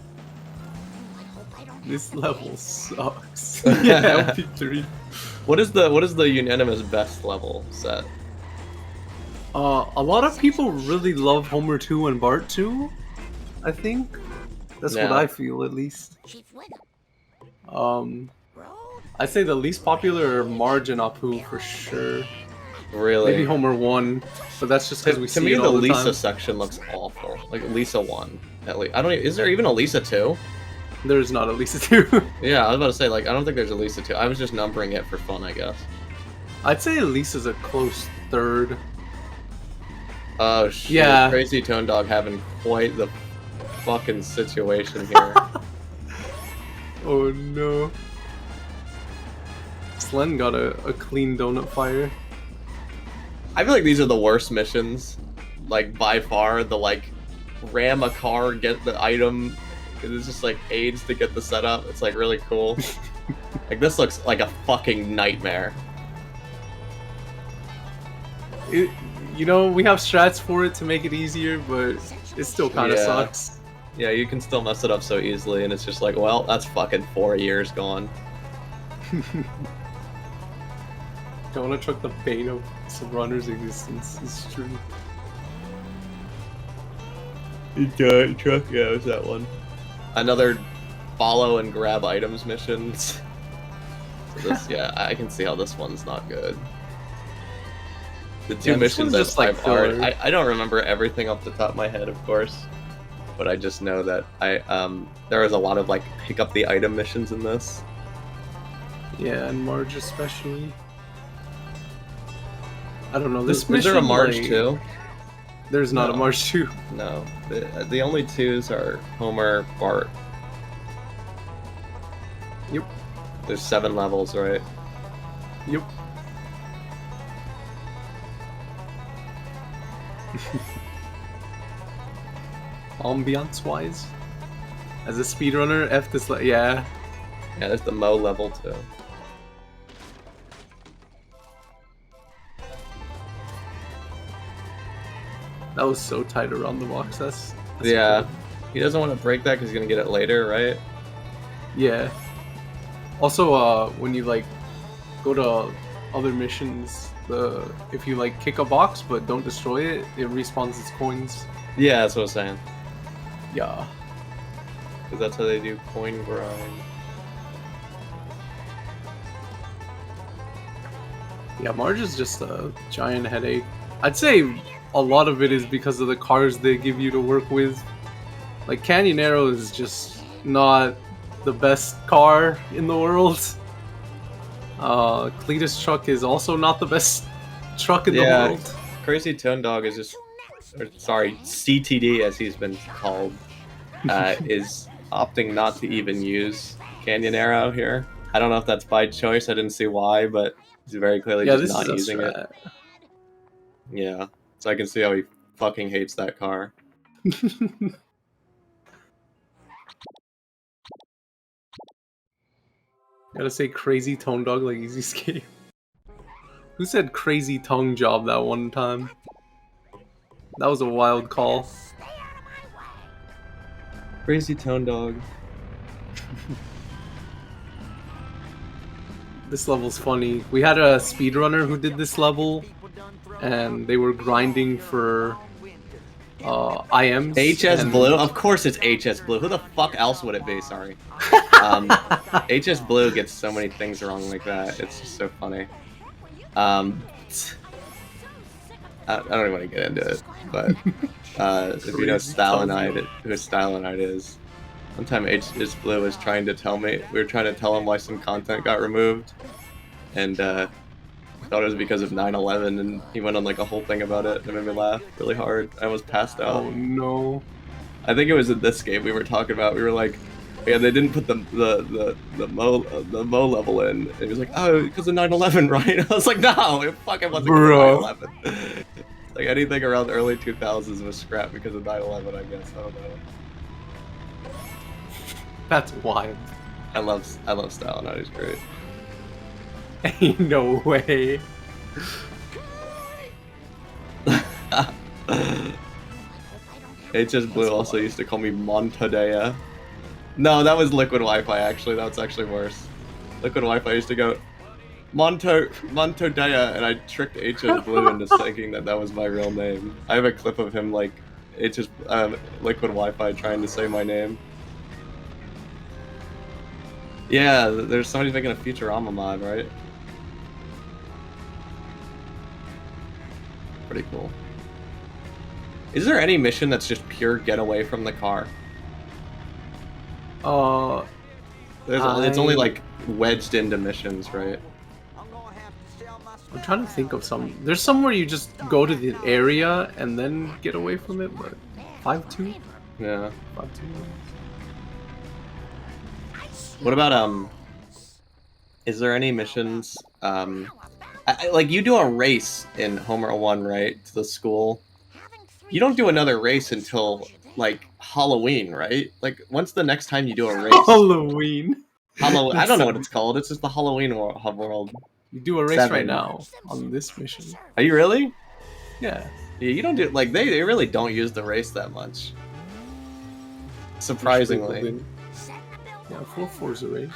This level sucks. Yeah, LP3. What is the unanimous best level set? A lot of people really love Homer 2 and Bart 2, I think. That's what Yeah. I feel, at least. I'd say the least popular are Marge and Apu for sure. Really? Maybe Homer 1, but that's just because we To see me, it the all the Lisa time. section looks awful. Like Lisa 1, at least. I don't. Is there even a Lisa 2? There's not a Lisa 2. Yeah, I was about to say, like, I don't think there's a Lisa 2. I was just numbering it for fun, I guess. I'd say Lisa's a close third. Oh shit! Yeah. Crazy Tone Dog having quite the fucking situation here. Oh no. Slend got a clean donut fire. I feel like these are the worst missions, like by far. The like ram a car, get the item. It's just like aids to get the setup. It's like really cool. Like this looks like a fucking nightmare. You know, we have strats for it to make it easier, but it still kind of Yeah. sucks. Yeah, you can still mess it up so easily, and it's just like, well, that's fucking 4 years gone. Donut Truck, the bane of some runner's existence, is true. Truck, yeah, it was that one. Another follow and grab items missions. So this, yeah, I can see how this one's not good. The two Yeah, this missions one's that just, like, I've already, filler. I don't remember everything off the top of my head, of course, but I just know that there was a lot of like pick up the item missions in this. Yeah, and Marge especially. I don't know, this Is mission, there a Marge like, too? There's not a No. March 2. No, the only twos are Homer, Bart. Yep. There's 7 levels, right? Yep. Ambiance wise, as a speedrunner, F this yeah. Yeah, there's the Mo level too. That was so tight around the box. That's Yeah, cool. he doesn't want to break that because he's gonna get it later, right? Yeah. Also, when you like go to other missions, if you like kick a box but don't destroy it, it respawns its coins. Yeah, that's what I was saying. Yeah. Because that's how they do coin grind. Yeah, Marge is just a giant headache. I'd say a lot of it is because of the cars they give you to work with. Like, Canyon Arrow is just not the best car in the world. Cletus truck is also not the best truck in the world. crazytonedog is just, or, sorry, CTD as he's been called, is opting not to even use Canyon Arrow here. I don't know if that's by choice. I didn't see why, but he's very clearly Yeah, just this not is a using it. strat. Yeah, so I can see how he fucking hates that car. Gotta say crazy tone dog like easy skate. Who said crazy tongue job that one time? That was a wild call. Crazytonedog. This level's funny. We had a speedrunner who did this level, and they were grinding for IMs. HS and- Blue? Of course it's HS Blue. Who the fuck else would it be? Sorry. HS Blue gets so many things wrong like that. It's just so funny. I don't even want to get into it, but if you know Stalinite, who Stalinite is, one time HS Blue was trying to tell me, we were trying to tell him why some content got removed, and thought it was because of 9/11, and he went on like a whole thing about it. It made me laugh really hard. I almost passed out. Oh no. I think it was in this game we were talking about. We were like, yeah, they didn't put the Mo level in. It was like, oh, because of 9/11, right? I was like, no, it fucking wasn't because of 9/11. Like anything around the early 2000s was scrapped because of 9/11, I guess. I don't know. That's wild. I love Stalinite. He's great. Ain't no way. HS Blue also used to call me Montadea. No, that was Liquid Wi-Fi, actually. That's actually worse. Liquid Wi-Fi used to go, Montadea, and I tricked HS Blue into thinking that that was my real name. I have a clip of him, like, Liquid Wi-Fi trying to say my name. Yeah, there's somebody making a Futurama mod, right? Pretty cool. Is there any mission that's just pure get away from the car? It's only like wedged into missions, right? I'm trying to think of some. There's somewhere you just go to the area and then get away from it, but 5-2? Yeah. 5-2. What about is there any missions like you do a race in Homer 1, right? To the school. You don't do another race until like Halloween, right? Like when's the next time you do a race? Halloween. Halloween. I don't know what it's called. It's just the Halloween world. You do a race 7. right now on this mission. Are you really? Yeah. Yeah, you don't do like they really don't use the race that much. Surprisingly. Yeah, 4-4's a race.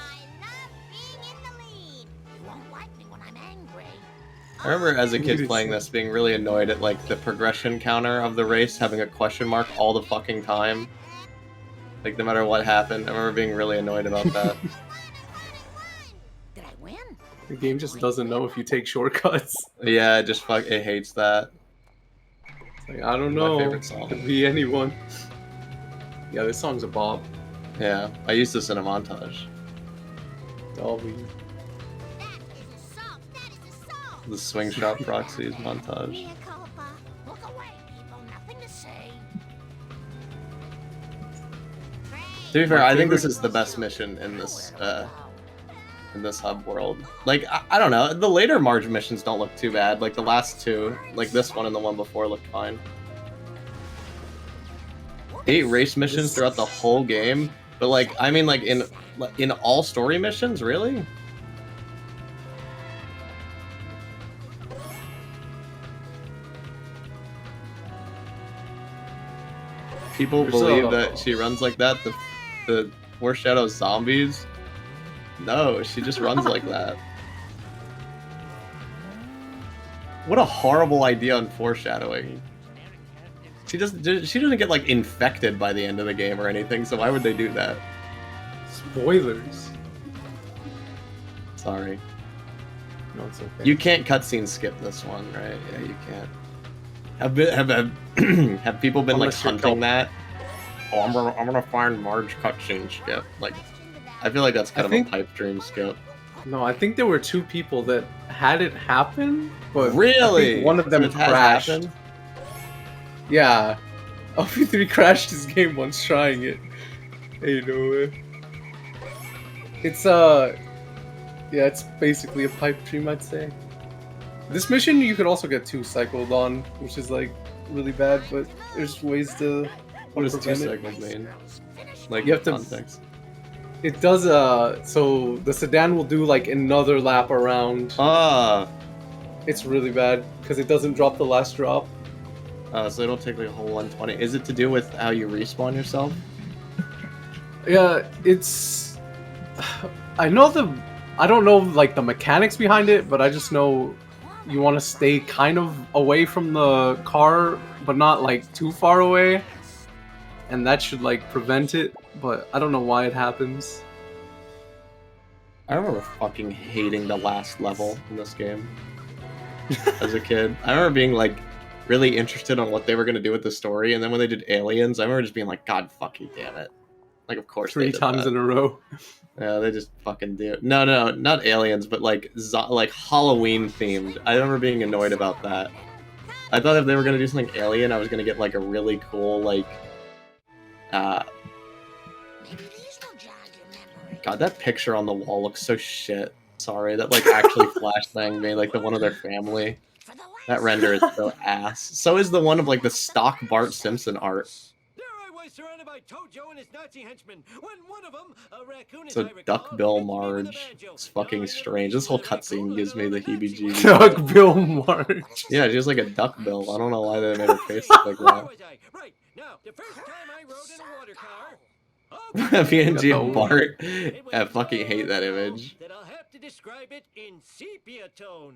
I remember as a kid playing this being really annoyed at like the progression counter of the race having a question mark all the fucking time. Like no matter what happened, I remember being really annoyed about that. Did I win? The game just doesn't know if you take shortcuts. Yeah, it hates that. It's like, I don't My know. favorite song. Could be anyone. Yeah, this song's a bop. Yeah, I used this in a montage. Dolby. The Swing Shop Proxies montage. To be fair, I think this is the best mission in this hub world. Like, I don't know, the later Marge missions don't look too bad. Like the last two, like this one and the one before looked fine. 8 race missions throughout the whole game, but like, I mean, like in all story missions, really? People believe that she runs like that. The foreshadow zombies. No, she just runs like that. What a horrible idea on foreshadowing. She doesn't get like infected by the end of the game or anything, so why would they do that? Spoilers. Sorry. No, it's okay. You can't cutscene skip this one, right? Yeah, you can't. Have people been like hunting that? Oh, I'm gonna find Marge cutscene skip. Like, I feel like that's kind of a pipe dream skip. No, I think there were 2 people that had it happen, but really, I think one of them crashed. Yeah, LP3 crashed his game once trying it. Hey, no way. It's yeah, it's basically a pipe dream, I'd say. This mission you could also get 2 cycled on, which is like really bad, but there's ways to. What does 2 cycled mean? Like, you have context. It does so the sedan will do like another lap around. It's really bad because it doesn't drop the last drop. So it'll take like a whole 120. Is it to do with how you respawn yourself? Yeah, it's. I don't know like the mechanics behind it, but I just know you want to stay kind of away from the car, but not like too far away, and that should like prevent it. But I don't know why it happens. I remember fucking hating the last level in this game as a kid. I remember being like really interested on what they were gonna do with the story, and then when they did aliens, I remember just being like, God fucking damn it! Like, of course, 3 times in a row. Yeah, they just fucking do it. No, not aliens, but like Halloween themed. I remember being annoyed about that. I thought if they were gonna do something alien, I was gonna get like a really cool like. God, that picture on the wall looks so shit. Sorry, that like actually flashbanged me, like the one of their family. That render is so ass. So is the one of like the stock Bart Simpson art. Surrounded by Tojo and his Nazi henchmen. When one of them, a raccoon, so Duckbill Marge. It's fucking strange. This whole cutscene gives me the heebie-jeebies. Duckbill Marge. Yeah, she has like a duckbill. I don't know why they made her face look like that. Right now, the first time I rode in a water car. PNG and Bart. I fucking hate that image. That I'll have to describe it in sepia tone.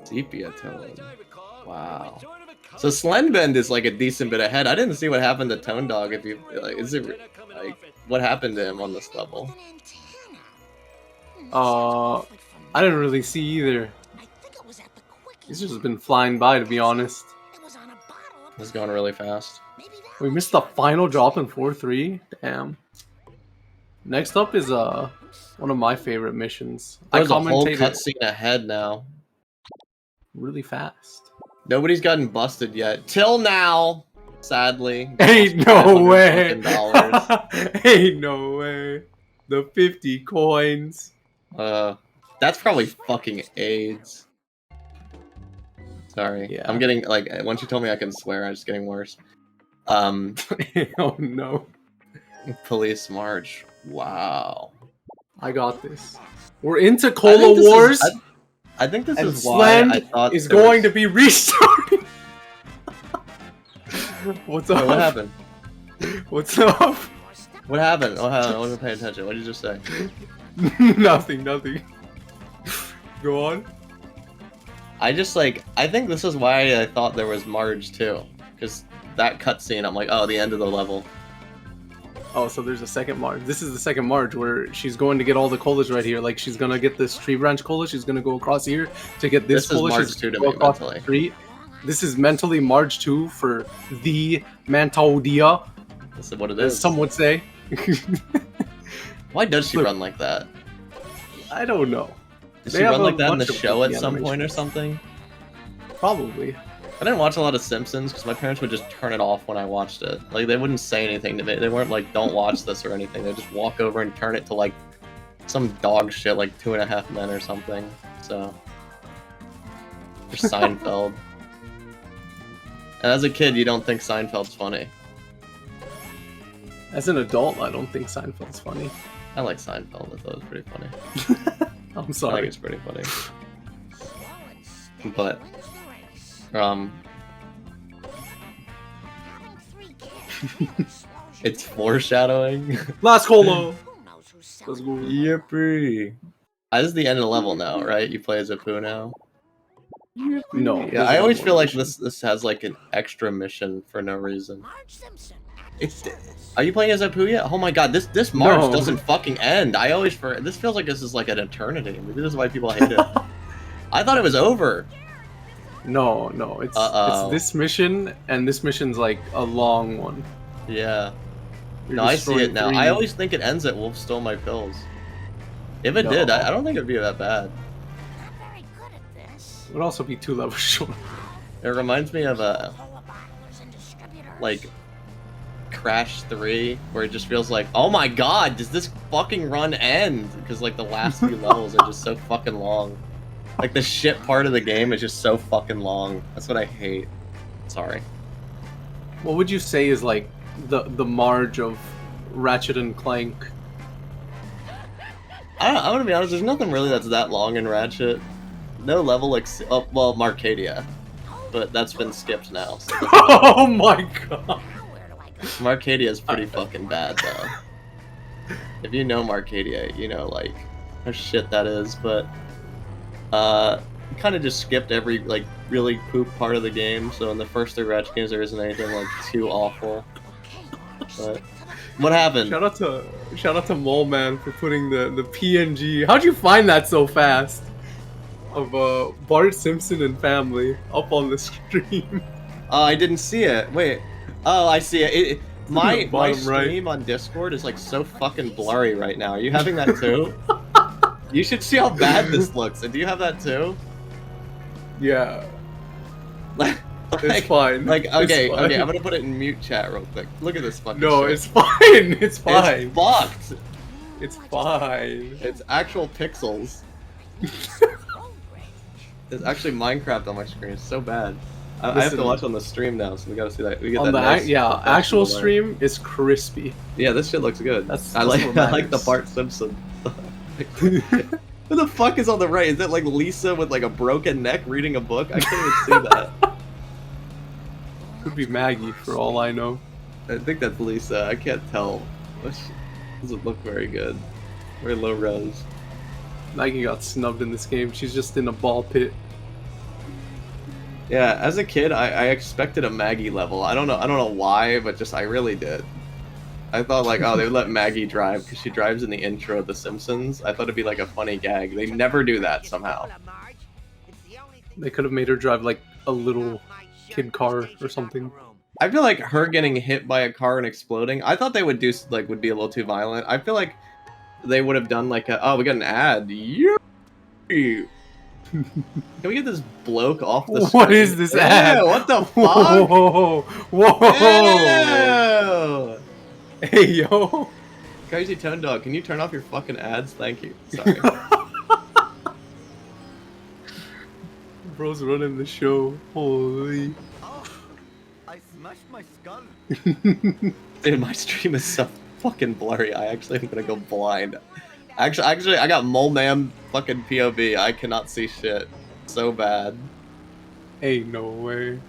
Sepia tone. Wow. So slendbed is like a decent bit ahead. I didn't see what happened to Tone Dog. If you like, is it like what happened to him on this level? I didn't really see either. He's just been flying by, to be honest. It's going really fast. We missed the final drop in 4-3. Damn. Next up is one of my favorite missions. There's a whole cutscene ahead now. Really fast. Nobody's gotten busted yet. Till now, sadly. Ain't no way. Ain't no way. The 50 coins. That's probably fucking AIDS. Sorry. Yeah. I'm getting, like, once you told me I can swear, I'm just getting worse. Oh no. Police March. Wow. I got this. We're into Cola Wars. I think this is why Slend I thought is going to be restarting. What's up? Wait, what happened? What's up? What happened? Oh, I wasn't paying attention. What did you just say? Nothing. Go on. I think this is why I thought there was Marge too, because that cutscene, I'm like, oh, the end of the level. Oh, so there's a second Marge. This is the second Marge where she's going to get all the colas right here. Like, she's gonna get this tree branch cola. She's gonna go across here to get this cola. This is Marge 2 to me, mentally. The street. This is mentally Marge 2 for the Mantaudia. This is what it is. Some would say. Why does she run like that? I don't know. Does she run like that in the show at some point or something? Probably. I didn't watch a lot of Simpsons because my parents would just turn it off when I watched it. Like, they wouldn't say anything to me. They weren't like, don't watch this or anything. They'd just walk over and turn it to, like, some dog shit, like 2.5 Men or something. So... or Seinfeld. And as a kid, you don't think Seinfeld's funny. As an adult, I don't think Seinfeld's funny. I like Seinfeld. I thought it was pretty funny. I'm I think sorry. it's pretty funny. But, it's foreshadowing. Last colo. Let's go. Yippee! This is the end of the level now, right? You play as a Pooh now. No. Yeah, I always feel like this has like an extra mission for no reason. Are you playing as a Pooh yet? Oh my god, this march No. doesn't fucking end. This feels like this is like an eternity. Maybe this is why people hate it. I thought it was over. No, it's this mission, and this mission's like a long one. Yeah. You're No, I see it destroying now. 3. I always think it ends at Wolf Stole My Pills. If it No. did, I don't think it'd be that bad. It would also be 2 levels short. It reminds me of like Crash 3, where it just feels like, oh my god, does this fucking run end? Because like the last few levels are just so fucking long. Like the shit part of the game is just so fucking long. That's what I hate. Sorry. What would you say is like the marge of Ratchet and Clank? I'm gonna be honest, there's nothing really that's that long in Ratchet. No level like, oh, well, Marcadia. But that's been skipped now. So Oh my god. Marcadia is pretty fucking bad, though. If you know Marcadia, you know, like, how shit that is, but, kind of just skipped every, like, really poop part of the game, so in the first 3 Ratchet games there isn't anything, like, too awful. But, what happened? Shout out to Mole Man for putting the PNG. How'd you find that so fast? Of Bart Simpson and family up on the stream. Oh, I didn't see it. Wait. Oh, I see it. My Bottom stream on Discord is like so fucking blurry right now. Are you having that too? You should see how bad this looks. And do you have that too? Yeah, Like, it's fine. Like, okay, It's fine. okay, I'm gonna put it in mute chat real quick. Look at this fucking No, shit. it's fine. It's fine. It's fucked. It's fine. It's actual pixels. There's actually Minecraft on my screen. It's so bad. I have to Listen. watch on the stream now, so we gotta see that. We get On that the nice actual professional light. stream is crispy. Yeah, this shit looks good. That's I like what I like the matters. Bart Simpson. Who the fuck is on the right? Is that like Lisa with like a broken neck reading a book? I can't even see that. Could be Maggie for all I know. I think that's Lisa. I can't tell. This doesn't look very good. Very low res. Maggie got snubbed in this game. She's just in a ball pit. Yeah, as a kid, I expected a Maggie level. I don't know why, but just I really did. I thought like, oh, they would let Maggie drive because she drives in the intro of The Simpsons. I thought it'd be like a funny gag. They never do that somehow. They could have made her drive like a little kid car or something. I feel like her getting hit by a car and exploding. I thought they would do like would be a little too violent. I feel like they would have done like a, oh, we got an ad. Can we get this bloke off the screen? What is this ad? Ew, what the Whoa, fuck? whoa. Ew. Hey, yo. Crazy Tone Dog, can you turn off your fucking ads? Thank you. Sorry. Bro's running the show. Holy. Oh, I smashed my skull. Dude, my stream is so fucking blurry. I actually am gonna go blind. Actually, I got Mole Man fucking POV. I cannot see shit. So bad. Ain't no way.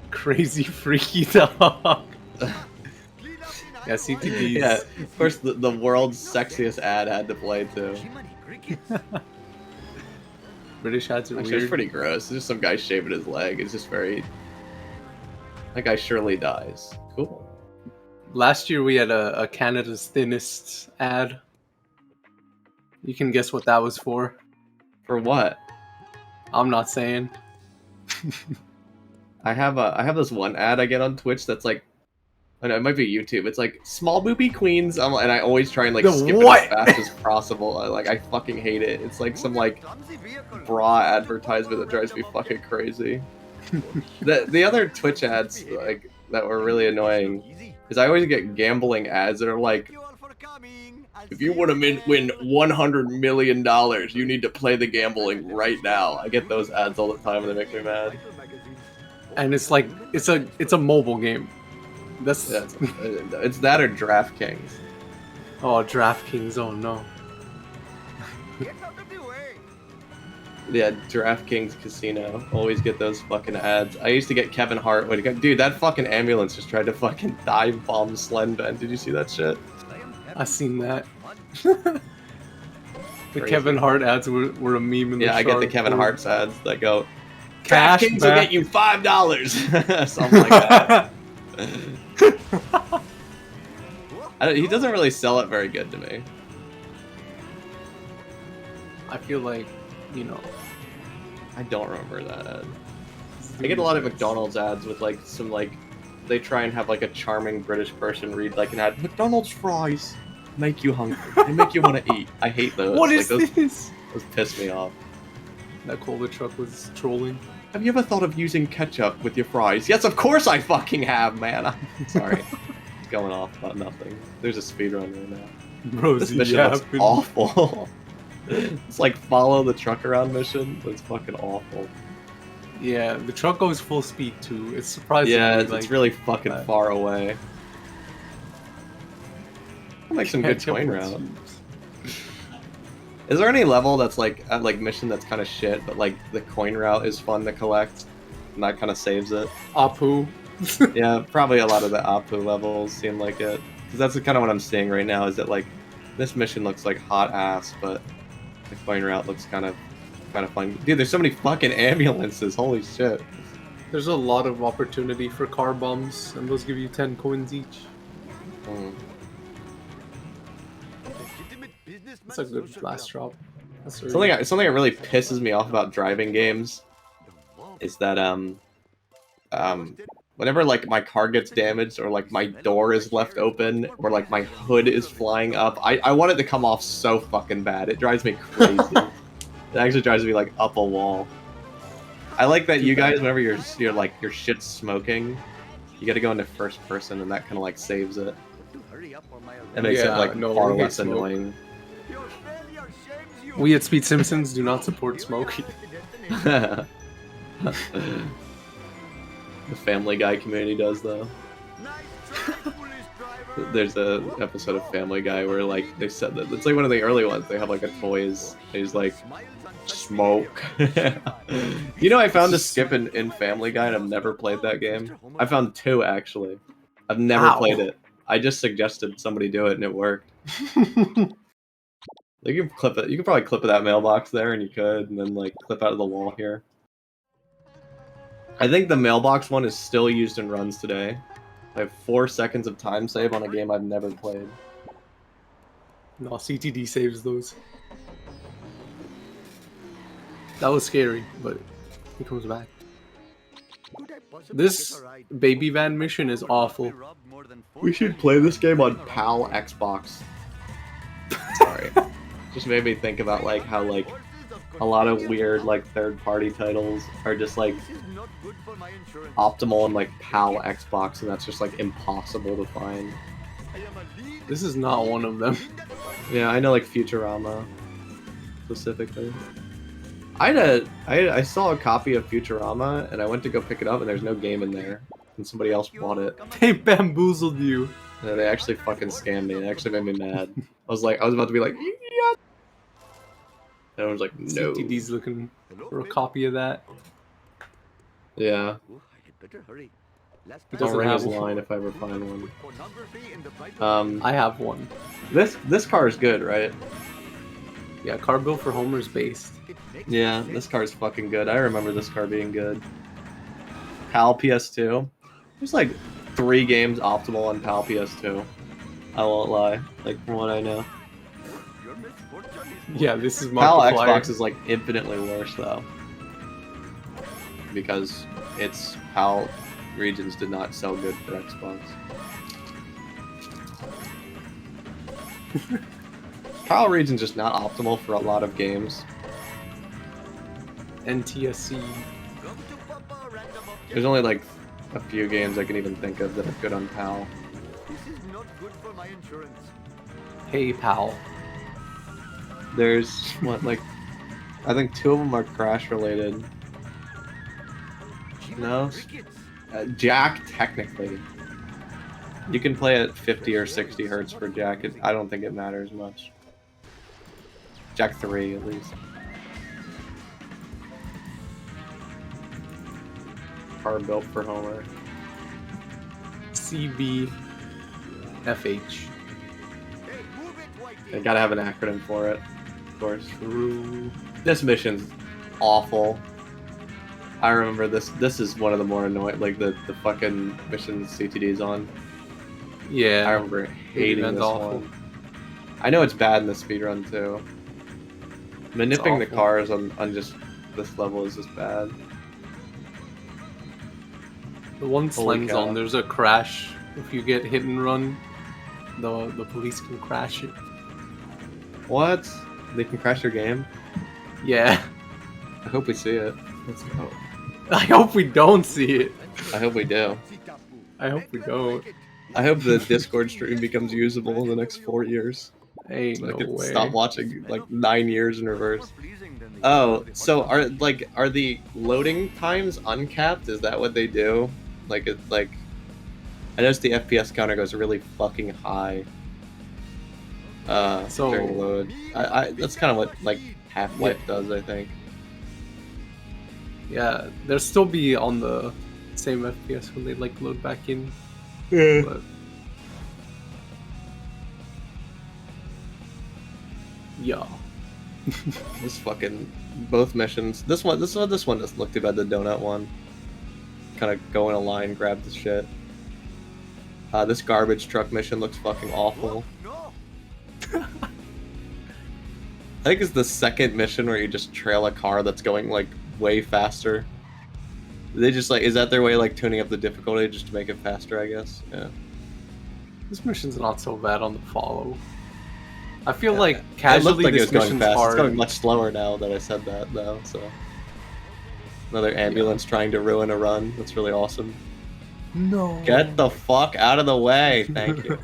Crazy freaky dog. Yeah, CTDs. Yeah, of course the world's sexiest ad had to play too. British ads are Actually, weird. it's pretty gross. It's just some guy shaving his leg. It's just very... That guy surely dies. Cool. Last year we had a Canada's Thinnest ad. You can guess what that was for. For what? I'm not saying. I have this one ad I get on Twitch that's like I know, it might be YouTube. It's like small booby queens, and I always try and like The skip what? it as fast as possible. I fucking hate it. It's like some like bra advertisement that drives me fucking crazy. The other Twitch ads like that were really annoying is I always get gambling ads that are like, if you want to win $100 million, you need to play the gambling right now. I get those ads all the time and they make me mad. And it's like it's a mobile game. That's Yeah, it's that or DraftKings. oh, DraftKings. Oh no. Yeah, DraftKings Casino. Always get those fucking ads. I used to get Kevin Hart. Dude, that fucking ambulance just tried to fucking dive bomb slendbed. Did you see that shit? I seen that. The Crazy. Kevin Hart ads were a meme in the Yeah, I get the Shark Kevin Board. Hart's ads that go, Cash DraftKings will back. get you $5. Something like that. He doesn't really sell it very good to me. I feel like, you know, I don't remember that ad. I get a lot of McDonald's ads with like some like, they try and have like a charming British person read like an ad. McDonald's fries make you hungry. They make you want to eat. I hate those. What Like, is those, this? those piss me off. That Cola truck was trolling. Have you ever thought of using ketchup with your fries? Yes, of course I fucking have, man. I'm sorry. It's going off about nothing. There's a speedrun right now. Bro, This mission looks awful. It's like follow the truck around mission. It's fucking awful. Yeah, the truck goes full speed too. It's surprising. Yeah, like, it's really fucking that. far away. I'll make some good Ketchup coin with route. cheese. Is there any level that's like at like mission that's kind of shit, but like the coin route is fun to collect, and that kind of saves it? Apu. Yeah, probably a lot of the Apu levels seem like it, because that's kind of what I'm seeing right now. Is that like this mission looks like hot ass, but the coin route looks kind of fun. Dude, there's so many fucking ambulances. Holy shit. There's a lot of opportunity for car bombs, and those give you 10 coins each. Mm. That's a good blast drop. That's Something that really pisses me off about driving games is that whenever like my car gets damaged or like my door is left open or like my hood is flying up, I want it to come off so fucking bad. It drives me crazy. It actually drives me like up a wall. I like that you guys, whenever you're like your shit's smoking, you got to go into first person, and that kind of like saves it. It makes it Yeah, like no, far we hate less smoke. annoying. We at Speed Simpsons do not support smoking. The Family Guy community does though. There's a episode of Family Guy where like they said that it's like one of the early ones. They have like a toys. He's like smoke. You know, I found a skip in Family Guy and I've never played that game. I found 2 actually. I've never Ow. played it. I just suggested somebody do it and it worked. You can clip it. You can probably clip that mailbox there, and you could, and then like clip out of the wall here. I think the mailbox one is still used in runs today. I have 4 seconds of time save on a game I've never played. No, CTD saves those. That was scary, but he comes back. This baby van mission is awful. We should play this game on PAL Xbox. Sorry. Just made me think about like how like a lot of weird like third-party titles are just like optimal on like PAL Xbox, and that's just like impossible to find. This is not one of them. Yeah, I know like Futurama specifically. I saw a copy of Futurama and I went to go pick it up and there's no game in there, and somebody else bought it. They bamboozled you. And they actually fucking scammed me. It actually made me mad. I was about to be like, yeah. And I was like, no. CTD's looking for a copy of that. Yeah. He I'll doesn't ring have his one. line if I ever find one. I have one. This car is good, right? Yeah, car built for Homer's based. Yeah, this car is fucking good. I remember this car being good. PAL PS2. There's like 3 games optimal on PAL PS2. I won't lie. Like from what I know. Yeah, this is PAL Markiplier. Xbox is like infinitely worse though. Because its PAL regions did not sell good for Xbox. Trial region's just not optimal for a lot of games. NTSC. There's only like a few games I can even think of that are good on PAL. This is not good for my insurance. Hey, pal. There's what, like, I think 2 of them are crash related. No, Jack technically. You can play at 50 or 60 hertz for Jack. I don't think it matters much. Jack 3 at least. Car built for Homer. CBFH. I gotta have an acronym for it, of course. True. This mission's awful. I remember this. This is one of the more annoying, like the fucking missions CTD's on. Yeah. I remember hating That's this awful. one. I know it's bad in the speedrun too. Manipping the awful. cars on just this level is just bad. The one Holy Slen's cow. on, there's a crash. If you get hit and run, the police can crash it. What? They can crash your game? Yeah. I hope we see it. Let's go. I hope we don't see it. I hope we do. I hope we don't. I hope the Discord stream becomes usable in the next 4 years. Ain't I no could way. stop watching like 9 years in reverse. Oh, so are the loading times uncapped? Is that what they do? Like I noticed the FPS counter goes really fucking high. So- During load. I that's kind of what like Half-Life does, I think. Yeah, they'll still be on the same FPS when they like load back in. Yeah. But yeah. This fucking both missions. This one doesn't look too bad. The donut one. Kind of go in a line, grab the shit. This garbage truck mission looks fucking awful. No. I think it's the second mission where you just trail a car that's going like way faster. They just like, is that their way like tuning up the difficulty just to make it faster? I guess. Yeah. This mission's not so bad on the follow. I feel Yeah. like It looked casually like it this was going mission's fast. hard. It's going much slower now that I said that though. So another ambulance trying to ruin a run. That's really awesome. No. Get the fuck out of the way. Thank you.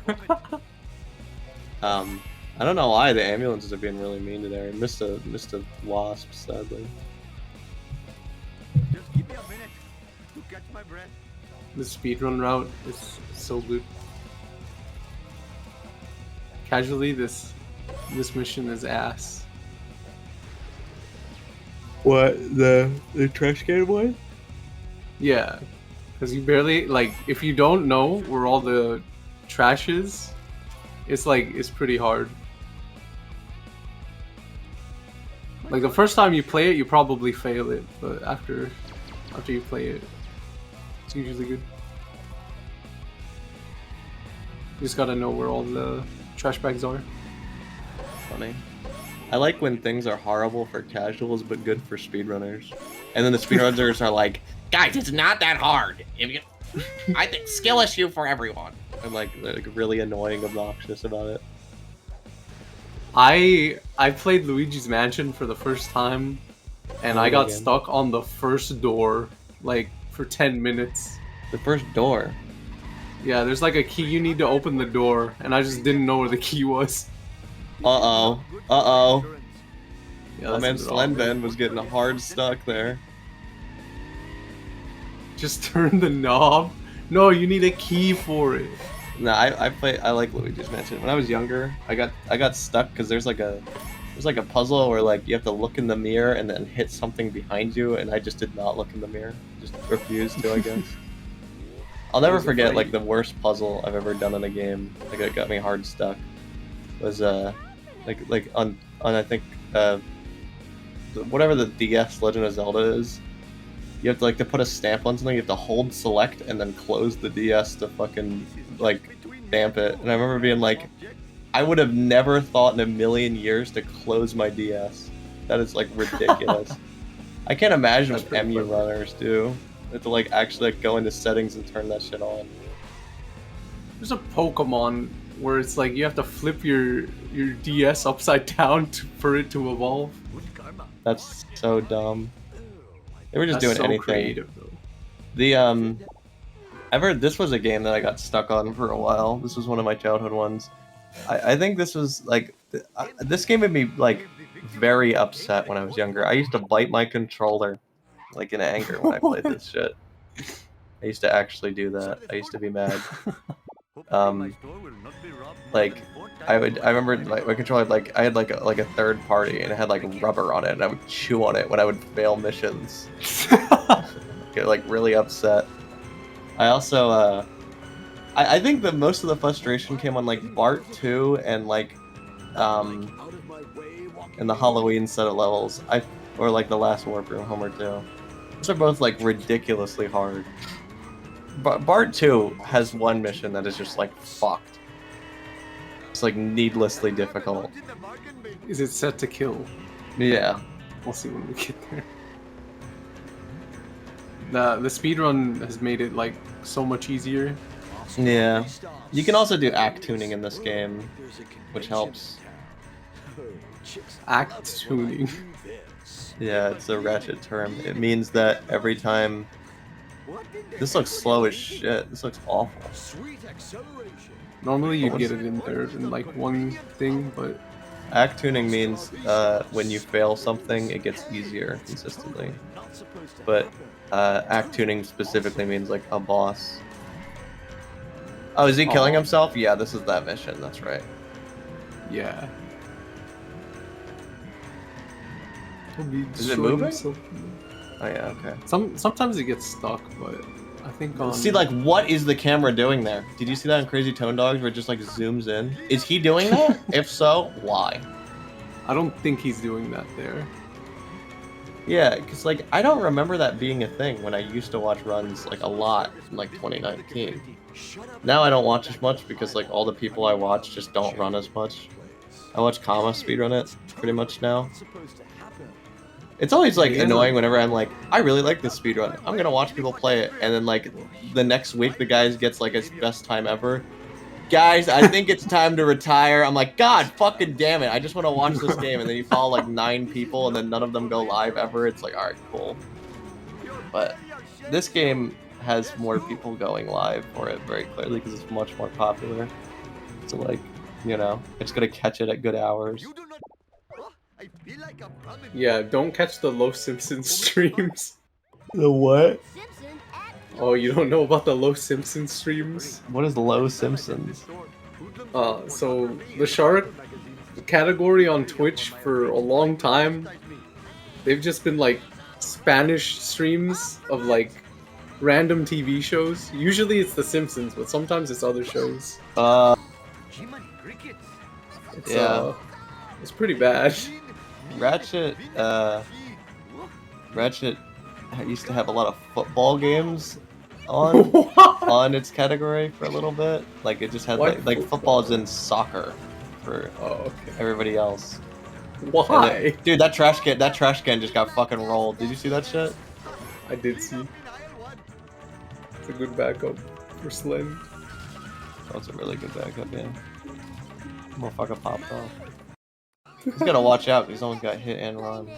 I don't know why the ambulances are being really mean today. I missed a wasp, sadly. Just give me a minute to catch my breath. The speedrun route is so good. Casually, this mission is ass. What, the trash can one? Yeah, because you barely like if you don't know where all the trash is, it's pretty hard. Like the first time you play it, you probably fail it, but after you play it, it's usually good. You just gotta know where all the trash bags are. Funny. I like when things are horrible for casuals but good for speedrunners. And then the speedrunners are like, guys, it's not that hard. I think skill issue for everyone. I'm like really annoying, obnoxious about it. I played Luigi's Mansion for the first time, and I got stuck on the first door like for 10 minutes. The first door. Yeah, there's like a key you need to open the door, and I just didn't know where the key was. Uh-oh. Uh-oh. Yeah, My man that's awful. Slendbed was getting hard stuck there. Just turn the knob. No, you need a key for it. No, I like Luigi's Mansion. When I was younger, I got stuck because there's like a puzzle where like you have to look in the mirror and then hit something behind you, and I just did not look in the mirror. Just refused to, I guess. I'll never forget like the worst puzzle I've ever done in a game. Like it got me hard stuck. Was like on I think whatever the DS Legend of Zelda is. You have to to put a stamp on something. You have to hold select and then close the DS to fucking like stamp it. And I remember being like, I would have never thought in a million years to close my DS. That is like ridiculous. I can't imagine That's what pretty MU clever. runners do. They have to like actually go into settings and turn that shit on. There's a Pokemon where it's like you have to flip your DS upside down for it to evolve. That's so dumb. They were just That's doing so anything. creative, though. The I've heard this was a game that I got stuck on for a while. This was one of my childhood ones. I think this was like this game made me like very upset when I was younger. I used to bite my controller like in anger when I played this shit. I used to actually do that. I used to be mad. Like I remember my controller I had like a third party and it had like rubber on it and I would chew on it when I would fail missions. Get like really upset. I also I think that most of the frustration came on like Bart 2 and like in the Halloween set of levels. Or like the last Warp Room, Homer 2. Those are both like ridiculously hard. Bart 2 has one mission that is just like fucked. It's like needlessly difficult. Is it set to kill? Yeah. We'll see when we get there. The speedrun has made it like so much easier. Yeah. You can also do act tuning in this game, which helps. Act tuning. Yeah, it's a Ratchet term. It means that every time... This looks slow as shit. This looks awful. Normally you get it in there in like one thing, but... Act tuning means when you fail something, it gets easier consistently. But act tuning specifically means like a boss. Oh, is he killing himself? Yeah, this is that mission. That's right. Yeah. Is it moving? Oh yeah, okay. Sometimes it gets stuck, but I think on... See, like, what is the camera doing there? Did you see that in Crazy Tone Dogs where it just like zooms in? Is he doing that? If so, why? I don't think he's doing that there. Yeah, because like I don't remember that being a thing when I used to watch runs like a lot in like 2019. Now I don't watch as much because like all the people I watch just don't run as much. I watch Kama speedrun it pretty much now. It's always like annoying whenever I'm like, I really like this speedrun. I'm gonna watch people play it, and then like the next week the guy gets like his best time ever. Guys, I think it's time to retire. I'm like, God fucking damn it! I just want to watch this game, and then you follow like 9 people, and then none of them go live ever. It's like, all right, cool. But this game has more people going live for it very clearly because it's much more popular. So like, you know, it's gonna catch it at good hours. Yeah, don't catch the Low Simpsons streams. The what? Oh, you don't know about the Low Simpsons streams? What is Low Simpsons? So the shark category on Twitch for a long time, they've just been like Spanish streams of like random TV shows. Usually it's The Simpsons, but sometimes it's other shows. It's pretty bad. Ratchet used to have a lot of football games on its category for a little bit. Like it just had like football is in soccer for everybody else. Why? Then, dude, that trash can just got fucking rolled. Did you see that shit? I did see. It's a good backup for Slend. That's a really good backup, yeah. Motherfucker popped off. He's gotta watch out because someone's got hit and run.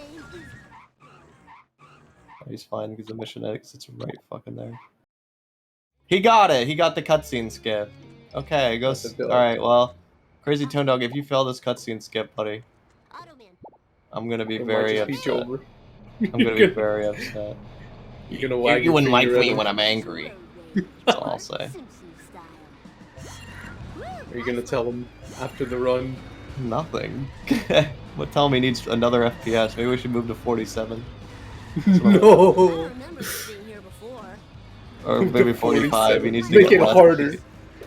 Oh, he's fine because the mission exit's right fucking there. He got it! He got the cutscene skip. Okay, alright, well, Crazy Tone Dog, if you fail this cutscene skip, buddy, I'm gonna be very upset. I'm gonna be very upset. You're gonna you wouldn't like me when I'm angry. That's all I'll say. Are you gonna tell him after the run? Nothing. But tell him he needs another FPS. Maybe we should move to 47. No. Or maybe 45. He needs to make it harder.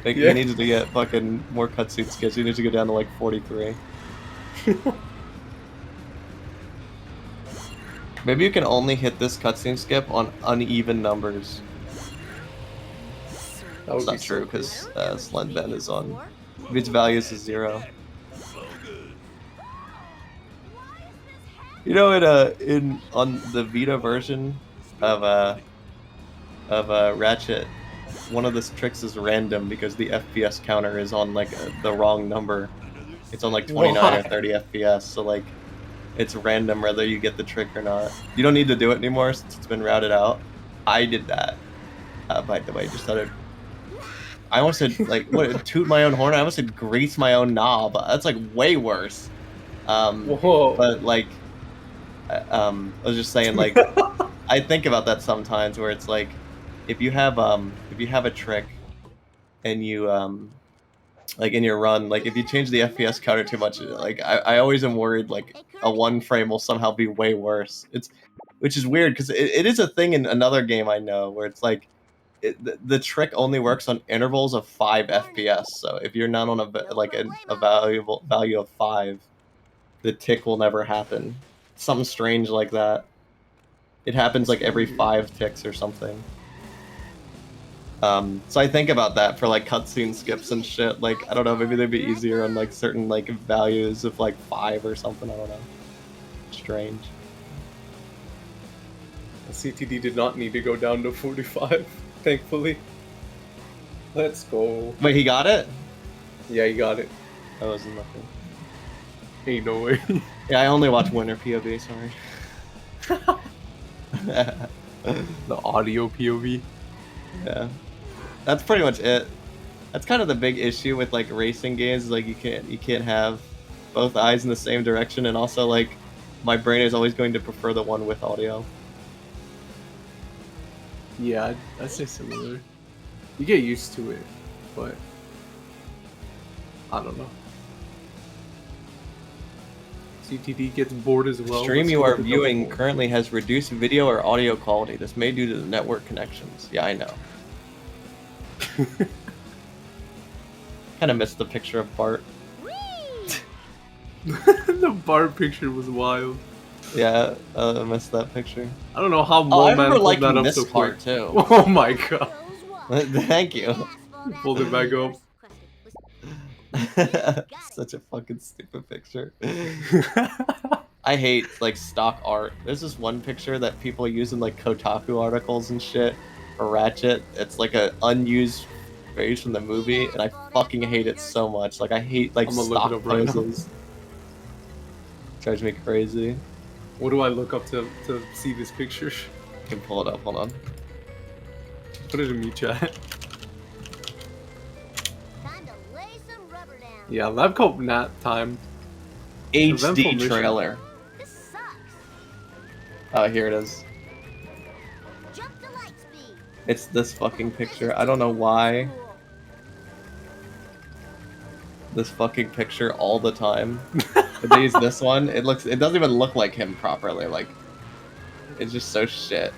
He needs to get fucking more cutscene skips. He needs to go down to like 43. Maybe you can only hit this cutscene skip on uneven numbers. That's not true because slendbed is on. If its values is 0. You know, on the Vita version of Ratchet, one of the tricks is random because the FPS counter is on like the wrong number. It's on like 29 or Why? 30 FPS, so like it's random whether you get the trick or not. You don't need to do it anymore since it's been routed out. I did that. By the way, just started. I almost said like what? Toot my own horn. I almost said grease my own knob. That's like way worse. Whoa. But like, I was just saying like, I think about that sometimes where it's like, if you have a trick, and you like in your run, like if you change the FPS counter too much, like I always am worried like a 1 frame will somehow be way worse. Which is weird because it is a thing in another game I know where it's like the trick only works on intervals of 5 FPS. So if you're not on a valuable value of 5, the tick will never happen. Something strange like that. It happens like every 5 ticks or something. So I think about that for like cutscene skips and shit. Like I don't know, maybe they'd be easier on like certain like values of like 5 or something. I don't know. Strange. CTD did not need to go down to 45, thankfully. Let's go. Wait, he got it? Yeah, you got it. I wasn't looking. Ain't no way. Yeah, I only watch winner POV. Sorry. The audio POV. Yeah, that's pretty much it. That's kind of the big issue with like racing games. Is, like you can't have both eyes in the same direction, and also like my brain is always going to prefer the one with audio. Yeah, I'd say similar. You get used to it, but I don't know. CTD gets bored as well. Stream Let's you go are with the viewing double. currently has reduced video or audio quality. This may be due to the network connections. Yeah, I know. Kind of missed the picture of Bart. The bar picture was wild. Yeah, I missed that picture. I don't know how Oh, I Mole Man remember pulled that liking up this so part quick. too. Oh my god. Thank you. Pulled it back up. Such a fucking stupid picture. I hate like stock art. There's this one picture that people use in like Kotaku articles and shit for Ratchet. It's like a unused phrase from the movie, and I fucking hate it so much. Like I hate like I'm gonna look stock it up right now. poses. Drives me crazy. What do I look up to see this picture? I can pull it up. Hold on. Put it in me chat. Yeah, lab coat nap time. Eventful HD mission. trailer. Oh, here it is. It's this fucking picture. I don't know why. This fucking picture all the time. If they use this one, it doesn't even look like him properly. Like, it's just so shit.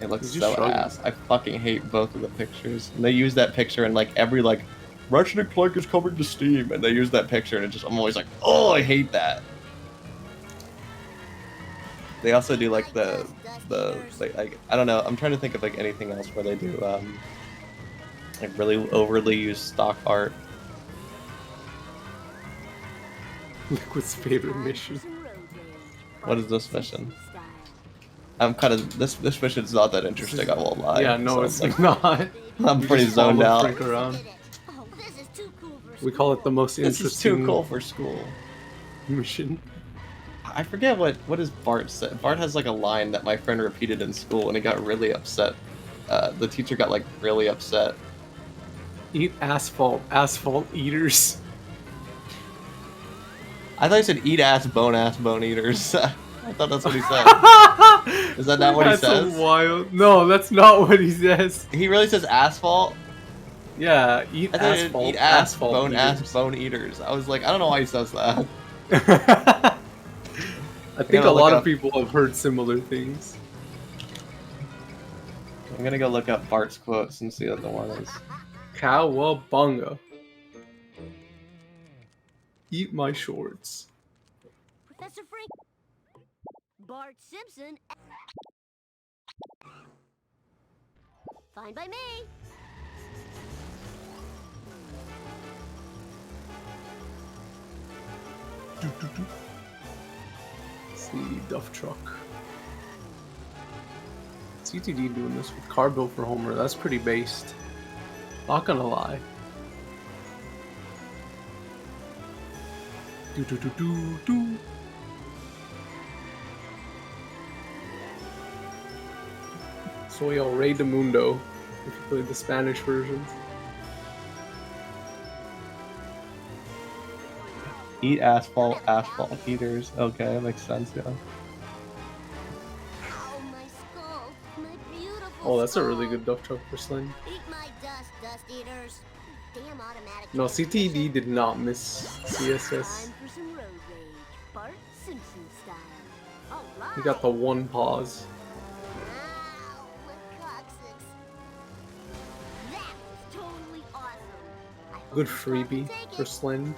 It looks He's just so shrugging. ass. I fucking hate both of the pictures. And they use that picture in like every like Ratchet & Clank is coming to Steam, and they use that picture, and it just I'm always like, oh, I hate that. They also do like the like I don't know. I'm trying to think of like anything else where they do like really overly used stock art. Liquid's favorite mission. What is this mission? I'm kind of this mission's not that interesting. I won't lie. Yeah, no, So it's like, not. I'm You pretty just follow zoned out. Frank around. We call it the most This is too interesting cool for school. mission. I forget what does Bart say. Bart has like a line that my friend repeated in school, and he got really upset. The teacher got like really upset. Eat asphalt, asphalt eaters. I thought he said eat ass, bone eaters. I thought that's what he said. Is that not what he That's says? so wild. No, that's not what he says. He really says asphalt? Yeah, eat I thought it asphalt, eat ass, asphalt eaters. bone eaters. I was like, I don't know why he says that. I think gonna a look lot up- of people have heard similar things. I'm gonna go look up Bart's quotes and see what the one is. Cowabunga. Eat my shorts. Professor Frank. Bart Simpson. Fine by me. See, Duff Truck. CTD doing this with car built for Homer. That's pretty based. Not gonna lie. Do do do do do. Soy El Rey de Mundo. If you played the Spanish versions. Eat asphalt, asphalt eaters. Okay, that makes sense, yeah. Oh, my skull. My beautiful Oh, that's a really skull. good duck truck for Sling. Eat my dust, dust eaters. Damn automatic. No, CTD did not miss CSS. Time for some road rage. Bart Simpson style. All right. He got the one pause. Ow, my coccyx. That was totally awesome. I hope Good this car can freebie take for it. Sling.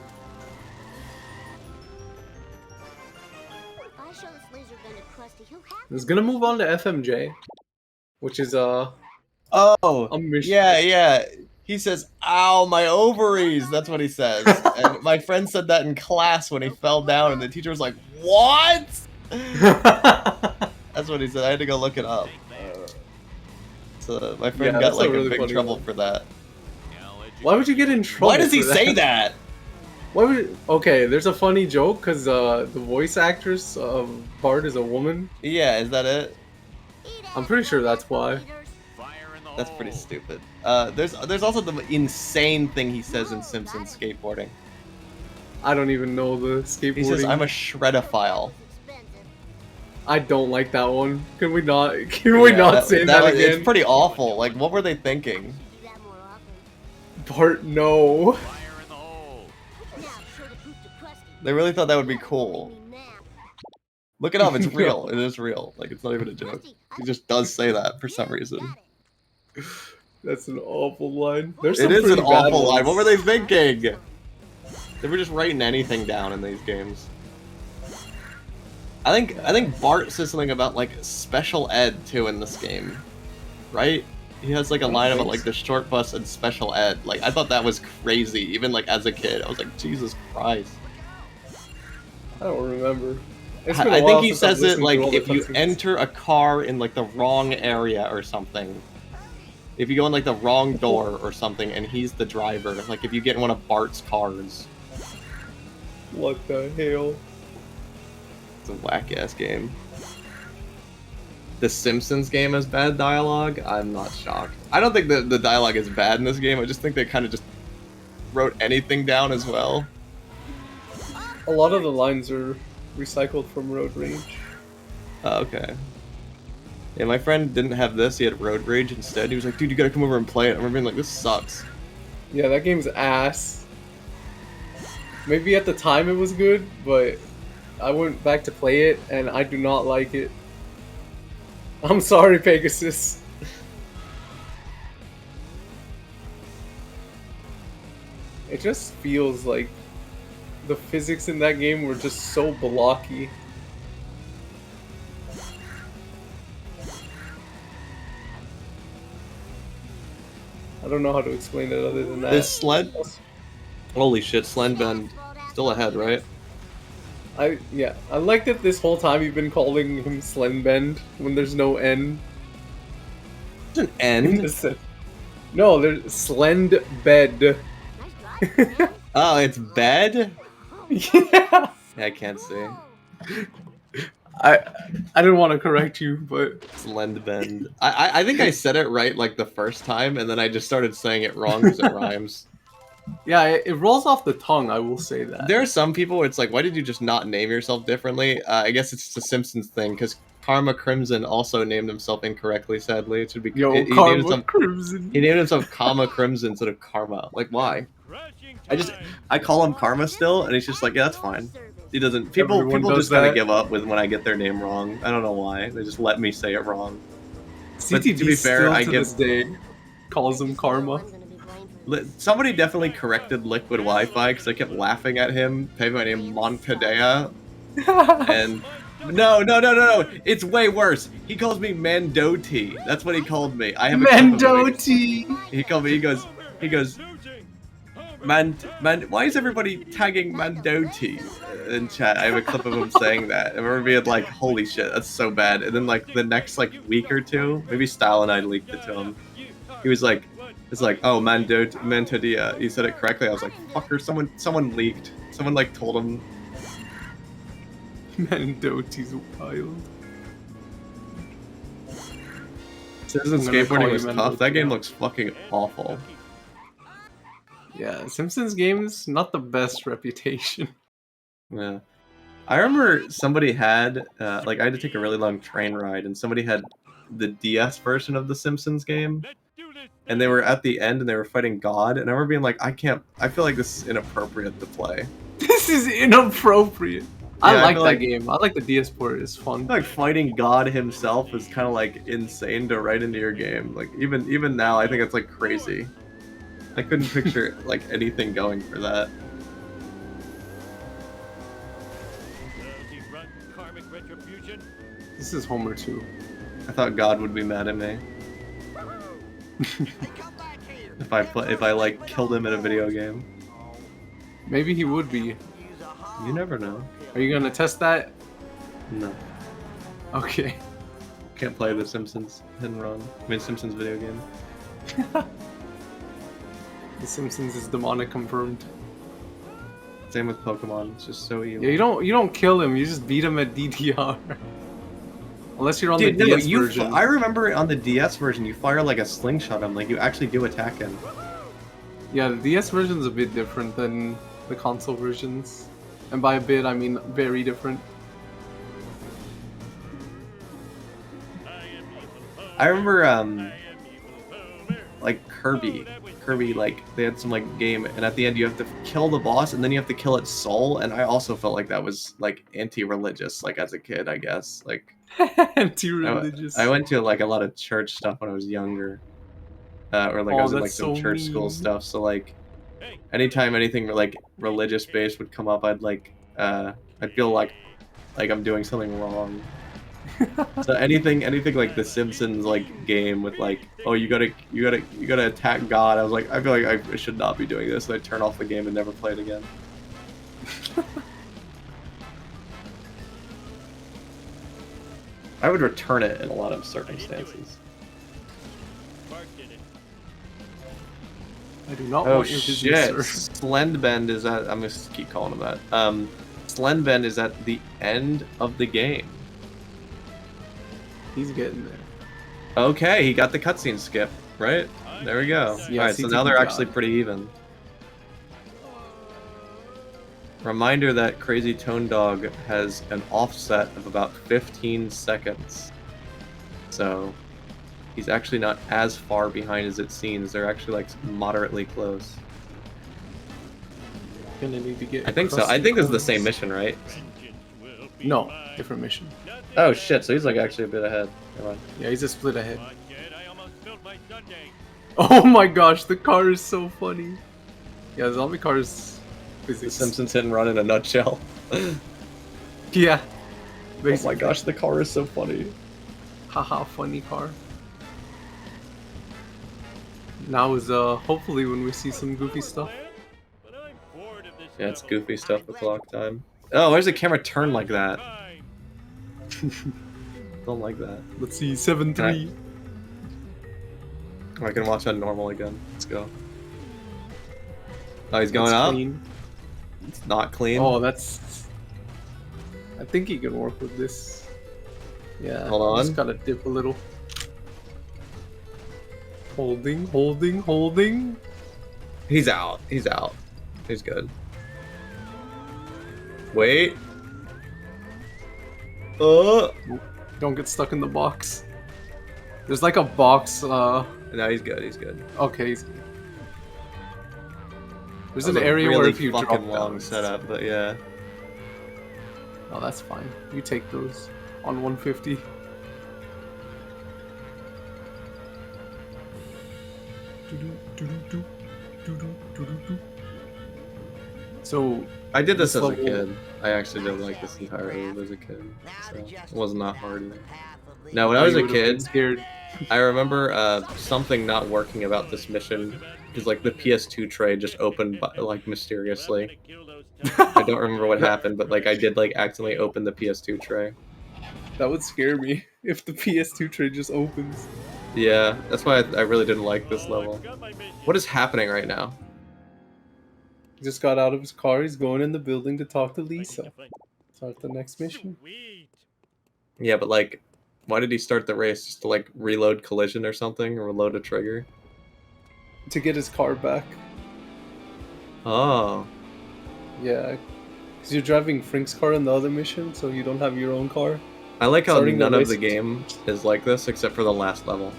If I show this laser gun to Krusty, he'll have He's gonna move on to FMJ, which is Oh, a mission. yeah. He says, "Ow, my ovaries." That's what he says. And my friend said that in class when he fell down, and the teacher was like, "What?" That's what he said. I had to go look it up. So my friend Yeah, got that's a like really in big funny trouble one. for that. Why would you get in trouble? Why does he for say that? Why would? Okay, there's a funny joke because the voice actress of Bart is a woman. Yeah, is that it? I'm pretty sure that's why. That's pretty stupid. There's also the insane thing he says in Simpsons skateboarding. I don't even know the skateboarding. He says, "I'm a shredophile." I don't like that one. Can we not? Can we not say that again? It's pretty awful. Like, what were they thinking? Bart, no. They really thought that would be cool. Look it up. It's real. It is real. Like, it's not even a joke. He just does say that for some reason. That's an awful line. There's It some is an pretty bad awful line. ones. What were they thinking? They were just writing anything down in these games. I think Bart says something about like special ed too in this game, right? He has like a line about like the short bus and special ed. Like I thought that was crazy. Even like as a kid, I was like, Jesus Christ. I don't remember. It's been a I while think he since I've says it listened to like all the if you cutscenes. enter a car in like the wrong area or something. If you go in like the wrong door or something and he's the driver, like if you get in one of Bart's cars. What the hell? It's a whack ass game. The Simpsons game has bad dialogue? I'm not shocked. I don't think the dialogue is bad in this game, I just think they kind of just wrote anything down as well. A lot of the lines are recycled from Road Rage. Oh, okay. Yeah, my friend didn't have this, he had Road Rage instead. He was like, dude, you gotta come over and play it. I remember being like, this sucks. Yeah, that game's ass. Maybe at the time it was good, but I went back to play it and I do not like it. I'm sorry, Pegasus. It just feels like the physics in that game were just so blocky. I don't know how to explain it other than that. This sled? Holy shit, slendbed still ahead, right? I like that this whole time you've been calling him Slendbend when there's no N. There's an in end? the sen- No, there's Slendbed. Oh, it's bed? Yeah. I can't see. I didn't want to correct you, but Slendbend. I think I said it right like the first time, and then I just started saying it wrong because it rhymes. yeah, it rolls off the tongue. I will say that. There are some people where it's like, why did you just not name yourself differently? I guess it's a Simpsons thing, because Karma Crimson also named himself incorrectly, sadly. It should be Yo, he named Karma himself, Crimson. he named himself Karma Crimson instead of Karma. Like, why? I call him Karma still, and he's just like, yeah, that's fine. He doesn't. People Everyone does just kind that. of give up with when I get their name wrong. I don't know why. They just let me say it wrong. But CTD to be fair, still I to give this day calls him Karma. Somebody definitely corrected Liquid Wi-Fi because I kept laughing at him, typing my name Montadea, and no, it's way worse. He calls me Mandoti. That's what he called me. I have a clip of it. Mandoti. He called me. He goes. Man, why is everybody tagging Mandoti in chat? I have a clip of him saying that. I remember being like, holy shit, that's so bad. And then like the next like week or two, maybe Style and I leaked it to him. He was like, it's like, oh, Mantodia. He said it correctly. I was like, fucker, someone leaked. Someone like told him. Mandoti's wild. Simpsons I'm gonna call skateboarding you was tough. Mandoti That game now. looks fucking awful. Yeah, Simpsons games, not the best reputation. Yeah. I remember somebody had, like, I had to take a really long train ride, and somebody had the DS version of the Simpsons game, and they were at the end, and they were fighting God, and I remember being like, I feel like this is inappropriate to play. This is inappropriate. I Yeah, I like feel that like- game. I like the DS port. It's fun. I feel like fighting God himself is kind of, like, insane to write into your game. Like, even now, I think it's, like, crazy. I couldn't picture, like, anything going for that. This is Homer too. I thought God would be mad at me if I like killed him in a video game. Maybe he would be. You never know. Are you gonna test that? No, Okay. can't play the Simpsons hit and run. I mean Simpsons video game. The Simpsons is demonic confirmed. Same with Pokemon. It's just so evil. Yeah, you don't kill him. You just beat him at DDR. Unless you're on Dude, the no, DS version. I remember on the DS version, you fire like a slingshot him, like you actually do attack him. Yeah, the DS version's a bit different than the console versions, and by a bit I mean very different. I remember, like Kirby, like they had some like game, and at the end you have to kill the boss, and then you have to kill its soul, and I also felt like that was like anti-religious, like as a kid, I guess. Like Anti-religious. I went to like a lot of church stuff when I was younger, or like I was in like that's some so church school mean. stuff. So like, anytime anything like religious based would come up, I'd like, I'd feel like I'm doing something wrong. So anything like the Simpsons like game with like, oh you gotta attack God. I was like, I feel like I should not be doing this. And I turn off the game and never play it again. I would return it in a lot of circumstances. I do not Oh want your shit! business, sir. Slendbed is at. I'm gonna keep calling him that. Slendbed is at the end of the game. He's getting there. Okay, he got the cutscene skip. Right there we go. Yeah, All right, so CTV now they're got actually it. pretty even. Reminder that crazytonedog has an offset of about 15 seconds. So he's actually not as far behind as it seems. They're actually like moderately close. Gonna need to get. I think so. I crusty think this is the coins. same mission, right? No, different mission. Oh shit, so he's like actually a bit ahead. Never mind. Yeah, he's a split ahead. Oh my gosh, the car is so funny. Yeah, zombie cars. The Physics. Simpsons hit and run in a nutshell. Yeah. Oh my Basically. gosh, the car is so funny. Haha, funny car. Now is hopefully when we see some goofy stuff. Yeah, it's goofy stuff with lock time. Oh, where's the camera turn like that? Don't like that. Let's see, 7-3. I can watch on normal again. Let's go. Oh, he's going It's up? clean. It's not clean. Oh, that's. I think he can work with this. Yeah. Hold on. Just gotta dip a little. Holding. He's out. He's out. He's good. Wait. Don't get stuck in the box. There's like a box. No, he's good. He's good. Okay. There's That an was a area where really if you drop fucking down, long it's- setup, but yeah. Oh, that's fine. You take those on 150. So I did this This as a level- kid. I actually did like this entire game as a kid. So it was not hard. No, when I was you a would've been kid, scared. I remember something not working about this mission because like the PS2 tray just opened like mysteriously. I don't remember what happened, but like I did like accidentally open the PS2 tray. That would scare me if the PS2 tray just opens. Yeah, that's why I really didn't like this level. What is happening right now? He just got out of his car. He's going in the building to talk to Lisa. Start the next mission. Yeah, but like, why did he start the race? Just to like reload collision or something, or reload a trigger? To get his car back. Oh. Yeah, because you're driving Frink's car in the other mission, so you don't have your own car. I like how Starting the none of race- the game is like this except for the last level.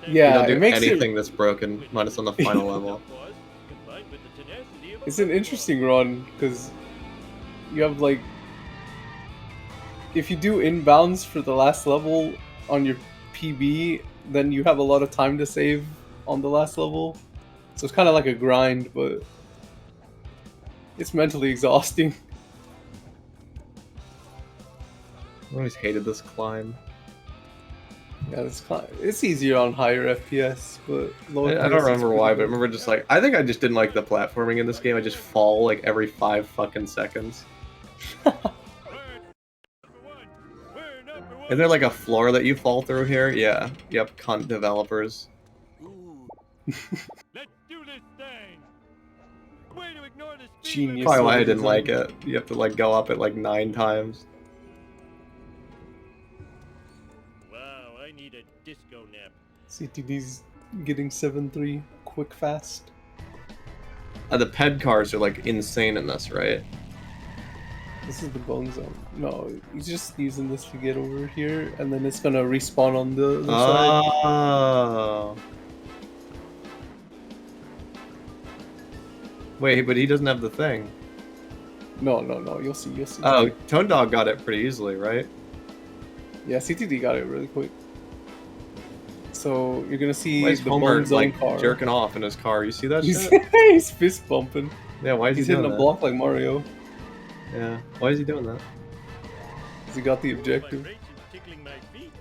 Yeah, You don't do it makes anything that's broken, minus on the final level. It's an interesting run because you have like, if you do inbounds for the last level on your PB, then you have a lot of time to save on the last level. So it's kind of like a grind, but it's mentally exhausting. I always hated this climb. Yeah, it's easier on higher FPS, but lower. I don't remember why, but I remember just like, I think I just didn't like the platforming in this game. I just fall like every 5 fucking seconds. Is there like a floor that you fall through here? Yeah. Yep, cunt developers. Let's do this thing. Way to ignore the speed Genius. limit. Probably why I level didn't design. like it. You have to like go up it like 9 times. Wow, I need a disco nap. CTD's getting 7-3 quick fast. The ped cars are like insane in this, right? This is the bone zone. No, he's just using this to get over here, and then it's gonna respawn on the other side. Oh. Wait, but he doesn't have the thing. No, you'll see. Oh, Tone Dog got it pretty easily, right? Yeah, CTD got it really quick. So you're gonna see Why is the Homer bone zone like car. jerking off in his car? You see that He's, shit? he's fist bumping. Yeah, why is He's he hitting doing a that? block like Mario. Yeah, why is he doing that? 'Cause he got the objective. Vibrations tickling my feet.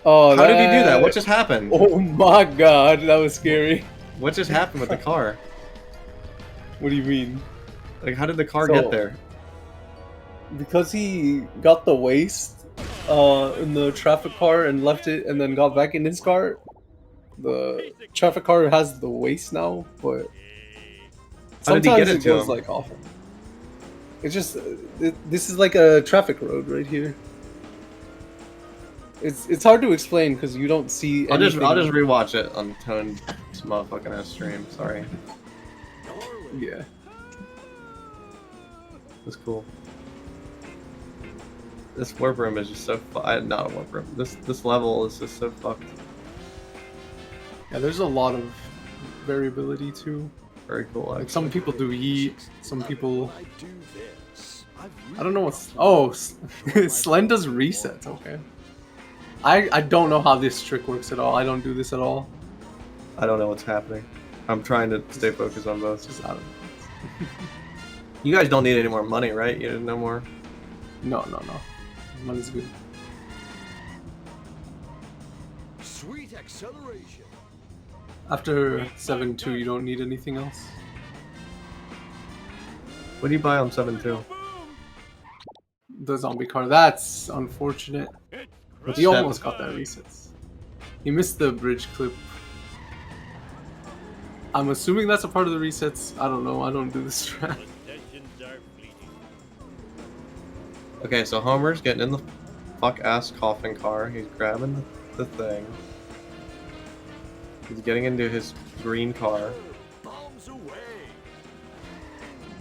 Oh, How did he do that? What just happened? Oh my god, that was scary. What just happened with the car? What do you mean? Like, how did the car So- get there? Because he got the waste in the traffic car and left it, and then got back in his car. The traffic car has the waste now, but How did sometimes he get it to goes him? like off. It's just this is like a traffic road right here. It's hard to explain because you don't see. I'll just anything. rewatch it on Tone's motherfucking ass stream. Sorry, Yeah. that's cool. This warp room is just so not a warp room. This level is just so fucked. Yeah, there's a lot of variability too. Very cool. Like Actually. some people do eat, some people. I don't know what's. Oh, Slen does resets. Okay. I don't know how this trick works at all. I don't do this at all. I don't know what's happening. I'm trying to stay focused on both. It's just out of. You guys don't need any more money, right? You need no more. No. Money's good. Sweet acceleration. After 7-2, you don't need anything else. What do you buy on 7.2? The zombie car. That's unfortunate. But he almost got that resets. He missed the bridge clip. I'm assuming that's a part of the resets. I don't know. I don't do this strat. Possessions are fleeting. Okay, so Homer's getting in the fuck ass coffin car. He's grabbing the thing. He's getting into his green car. Bombs away.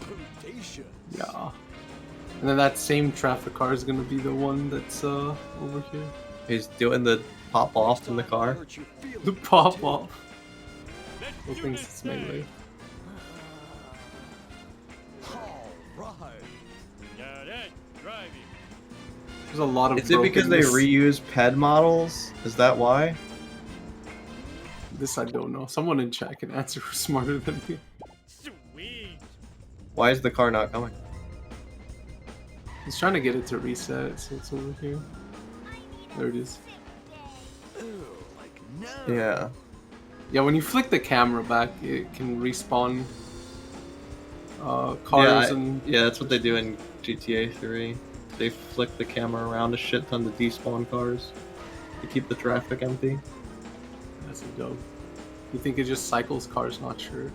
Predations. Yeah. And then that same traffic car is gonna be the one that's over here. He's doing the pop off in the car. The pop off. Let's Who do thinks this it's melee? thing. Alright. Now that's driving. There's a lot of. Is it because they brokenness. reuse ped models? Is that why? This I don't know. Someone in chat can answer who's smarter than me. Sweet. Why is the car not coming? He's trying to get it to reset, so it's over here. There it is. Like now. Yeah. Yeah, when you flick the camera back, it can respawn cars and Yeah, that's what they do in GTA 3. They flick the camera around a shit ton to despawn cars to keep the traffic empty. that's a dope. You think it just cycles cars? Not sure.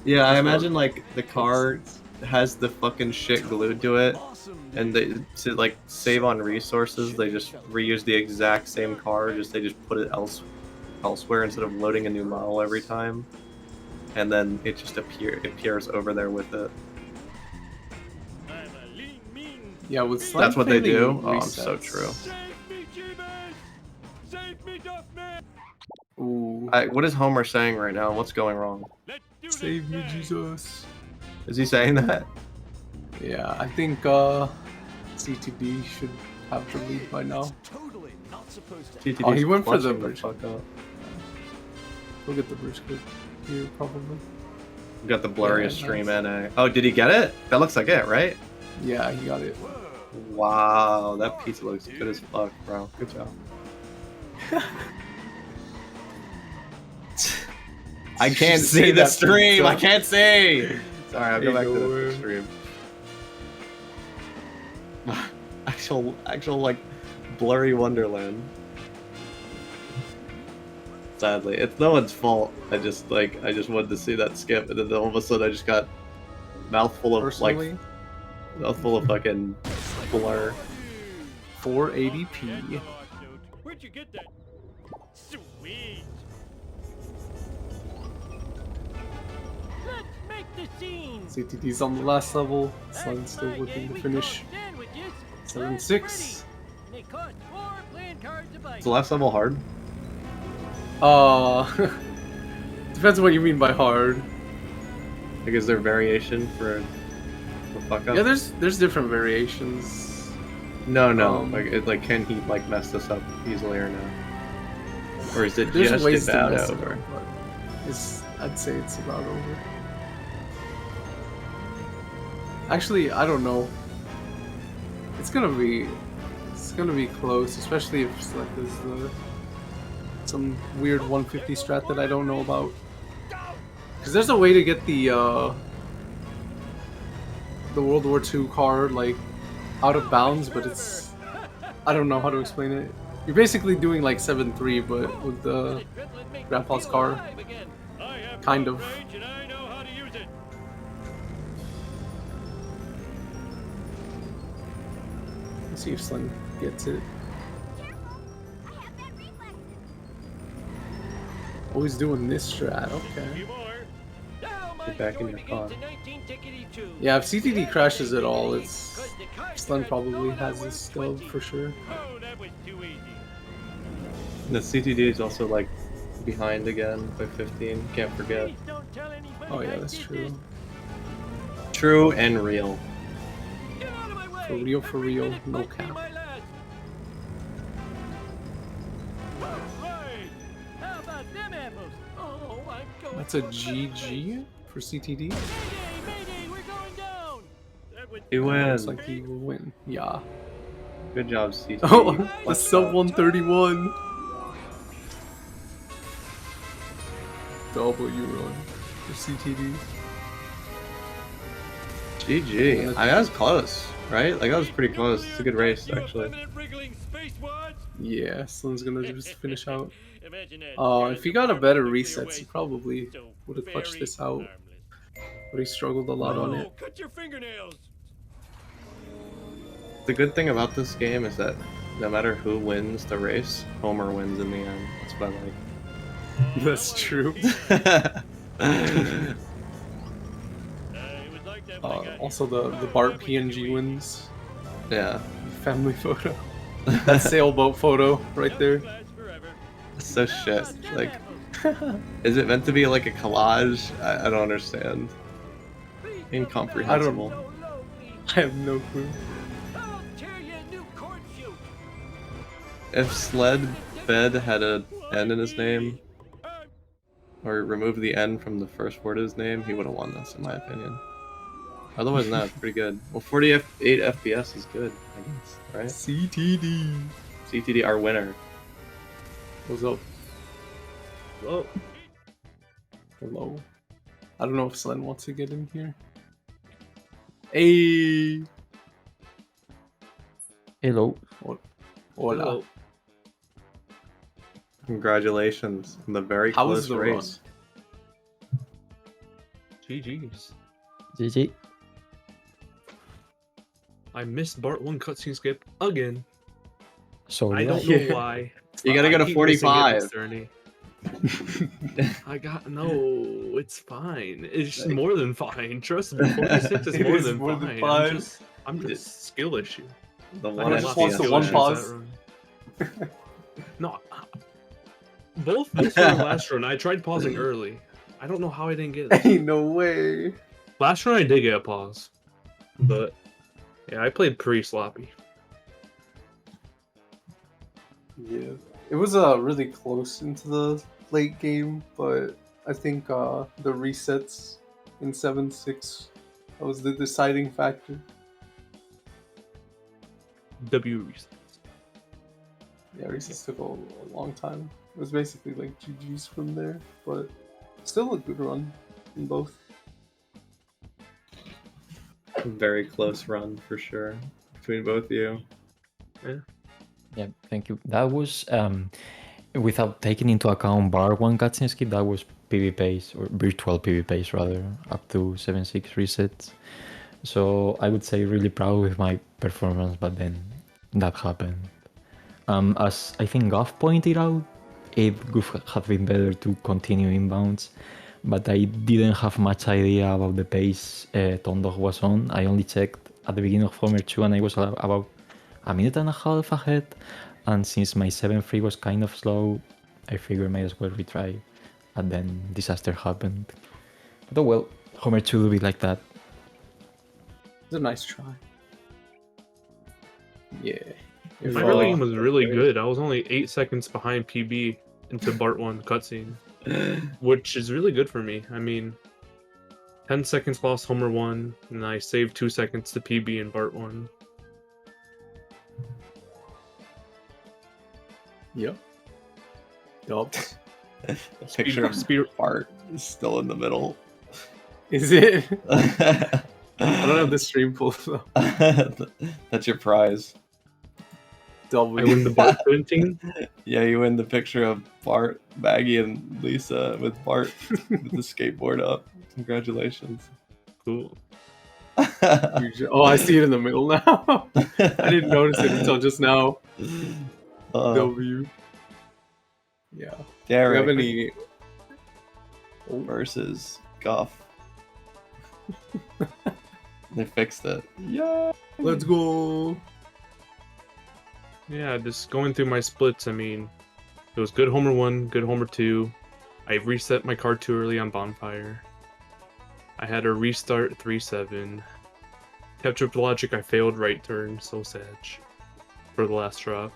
Yeah, I That's imagine what- like the car has the fucking shit glued to it, and they to like save on resources, they just reuse the exact same car. They just put it elsewhere instead of loading a new model every time, and then it just appears over there with it. I'm a lean, mean. Yeah, with That's what they do. slide Oh, resets. so true. Save me, Jeebus! Save me, Duffman! Ooh, What is Homer saying right now? What's going wrong? Let's do save this me, thing. Jesus. Is he saying that? Yeah, I think CTD should have the lead by now. Totally not supposed to. GTD's Oh, he went for the clutching bridge. fuck up. We'll get the bridge kit here probably. We got the blurriest Yeah, stream nice. NA. Oh, did he get it? That looks like it, right? Yeah, he got it. Wow, that pizza looks good as fuck, bro. Good job. I can't Just see say the that stream. I pizza. can't see. Sorry, I'll go Ain't back to the nowhere. stream. Actual like blurry Wonderland. Sadly, it's no one's fault. I just wanted to see that skip, and then all of a sudden I just got mouthful of Personally, mouthful of fucking blur. 480p. Where'd you get that? Sweet. Let's make the scene. CTD's on the last level. Sun's still working to finish. 7-6. They cost 4 playing cards a bite. Is the last level hard? Depends on what you mean by hard. Like, is there variation for the fuck up? Yeah, there's different variations. No. Um, can he like mess this up easily or no? Or is it There's just ways to about mess over? it up, but I'd say it's about over. Actually, I don't know. It's gonna be close, especially if like there's some weird 150 strat that I don't know about. Because there's a way to get the World War II car like out of bounds, but I don't know how to explain it. You're basically doing like 7-3, but with the Grandpa's car. Kind of. And I know how to use it. Let's see if Slim gets it. Always doing this strat, okay. Get back in your car. Yeah, if CTD crashes at all, Slim probably has this still for sure. Oh, that was too easy. The CTD is also like behind again by 15. Can't forget. Please don't tell anybody Oh yeah, I that's did true. this. True and real. Get out of my way. For real, Every minute no might be cap. my last. Right. How about them apples? Oh, I'm going That's a for GG for CTD. Mayday, mayday, we're going down. That would He wins. Looks like he will win. Yeah. Good job, CTD. Oh, the Let's sub go. 131. W run for CTD. GG. That was close, right? Like, that was pretty close. It's a good race, actually. Yeah, Slim's gonna just finish out. Imagine that. If he got a better reset, he probably would have clutched this out. But he struggled a lot on it. Cut your fingernails. The good thing about this game is that no matter who wins the race, Homer wins in the end. That's what I like. That's true. It was like that when I got here. Also, the Bart PNG wins. Yeah. Family photo. That sailboat photo right there. Lasts forever. It's so shit. Like, is it meant to be like a collage? I don't understand. Please, Incomprehensible. so low, please. I have no clue. I'll tear you a new cornfield. If slendbed had an N in his name, or removed the N from the first word of his name, he would have won this, in my opinion. Otherwise, no, it's pretty good. Well, 48 FPS is good, I guess, right? CTD. CTD, our winner. What's up? Whoa. Hello. I don't know if Slen wants to get in here. Hey. Hello. Hola. Hello. Congratulations on the very How was close the race. GG's. GG. I missed Bart 1 cutscene skip again. So I don't know why. You gotta go to I keep missing it, 45. Mr. Ernie. It's fine. It's more than fine. Trust me, 46 is It more is than more than fine. fine. I'm just skill issue. The I one had just lots wants of the skill one issues pause. that run. No, both this run and last run, I tried pausing early. I don't know how I didn't get it. Ain't no way. Last run I did get a pause, but yeah, I played pretty sloppy. Yeah. It was really close into the late game, but I think the resets in 7-6 that was the deciding factor. W reset. Yeah, resets took a long time. It was basically like GG's from there, but still a good run in both. Very close run for sure between both of you. Yeah, thank you. That was without taking into account bar 1 cutscene skip, that was PV pace, or virtual PV pace rather, up to 7-6 resets. So I would say really proud with my performance, but then that happened. As I think Goff pointed out, it would have been better to continue inbounds, but I didn't have much idea about the pace Tondog was on. I only checked at the beginning of Homer 2 and I was about a minute and a half ahead, and since my 7-3 was kind of slow, I figured might as well retry, and then disaster happened. But oh well, Homer 2 will be like that. It's a nice try. Yeah. If, My early game was really good. I was only 8 seconds behind PB into Bart 1 cutscene, which is really good for me. I mean, 10 seconds lost Homer 1, and I saved 2 seconds to PB in Bart 1. Yep. Yup. The picture of speed- Bart is still in the middle. Is it? I don't have the stream pulled though. That's your prize. I win the Bart printing. Yeah, you win the picture of Bart, Maggie, and Lisa with Bart with the skateboard up. Congratulations. Cool. Oh, I see it in the middle now. I didn't notice it until just now. W. Yeah. Do you Derek have any versus Guff. They fixed it. Yeah. Let's go. Yeah, just going through my splits, I mean, it was good Homer 1, good Homer 2. I reset my card too early on Bonfire. I had a restart 3-7. Ketchup Logic, I failed right turn, so sad. For the last drop.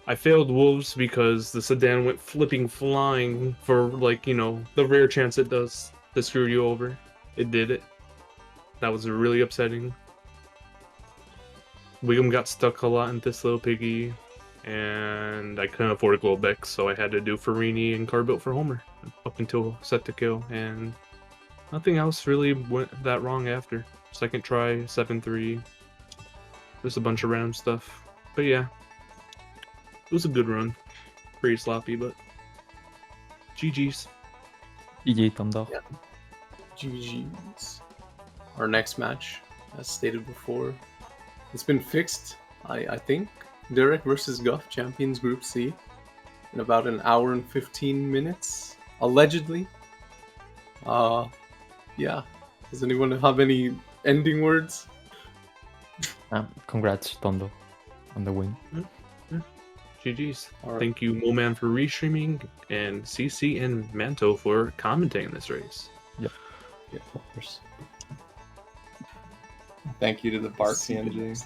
I failed Wolves because the sedan went flying for, like, you know, the rare chance it does to screw you over. It did it. That was really upsetting. Wiggum got stuck a lot in this little piggy, and I couldn't afford Globex, so I had to do Farini and car built for Homer up until set to kill, and nothing else really went that wrong after. Second try, 7-3, just a bunch of random stuff. But yeah, it was a good run. Pretty sloppy, but GG's. GG, Tondog. Yeah. GG's. Our next match, as stated before, it's been fixed, I think. Derek versus Guff, Champions Group C, in about an hour and 15 minutes, allegedly. Yeah. Does anyone have any ending words? Congrats, Tondo, on the win. GG's. Alright. Thank you, Moman, for restreaming, and CC and Manto for commentating this race. Yeah, of course. Thank you to the Bart CNG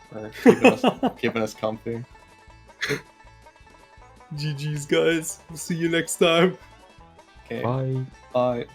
for keeping us comfy. GG's, guys. We'll see you next time. Okay. Bye. Bye.